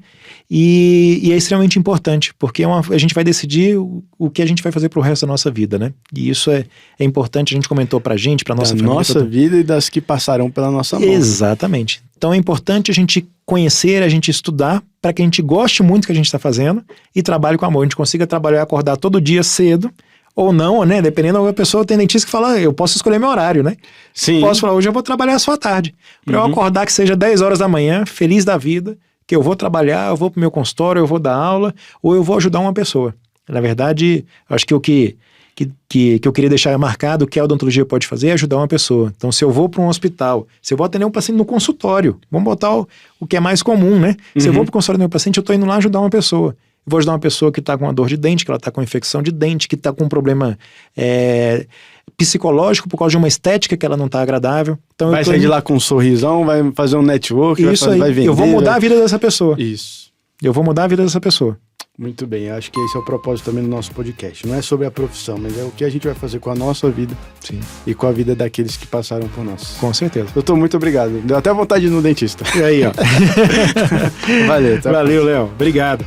E é extremamente importante, porque a gente vai decidir o que a gente vai fazer pro resto da nossa vida, né? E isso é importante, a gente comentou pra gente, pra nossa família. Da nossa vida e das que passarão pela nossa mão. Exatamente. Então é importante a gente conhecer, a gente estudar, para que a gente goste muito do que a gente está fazendo e trabalhe com amor. A gente consiga trabalhar e acordar todo dia cedo, ou não, né? Dependendo da pessoa, tem dentista que fala, eu posso escolher meu horário, né? Sim. Posso falar, hoje eu vou trabalhar só à tarde. Para eu acordar que seja 10 horas da manhã, feliz da vida, que eu vou trabalhar, eu vou pro meu consultório, eu vou dar aula, ou eu vou ajudar uma pessoa. Na verdade, eu acho que o que eu queria deixar marcado, que a odontologia pode fazer, é ajudar uma pessoa. Então, se eu vou para um hospital, se eu vou atender um paciente no consultório, vamos botar o que é mais comum, né? Se eu vou para o consultório do meu paciente, eu estou indo lá ajudar uma pessoa. Eu vou ajudar uma pessoa que está com uma dor de dente, que ela está com infecção de dente, que está com um problema psicológico por causa de uma estética que ela não está agradável. Então, vai sair de lá com um sorrisão, vai fazer um network, vai vender. Eu vou mudar a vida dessa pessoa. Isso. Eu vou mudar a vida dessa pessoa. Muito bem, acho que esse é o propósito também do nosso podcast. Não é sobre a profissão, mas é o que a gente vai fazer com a nossa vida. Sim. E com a vida daqueles que passaram por nós. Com certeza. Doutor, muito obrigado. Deu até vontade de ir no dentista. E aí, ó. Valeu. Valeu, Léo. Obrigado.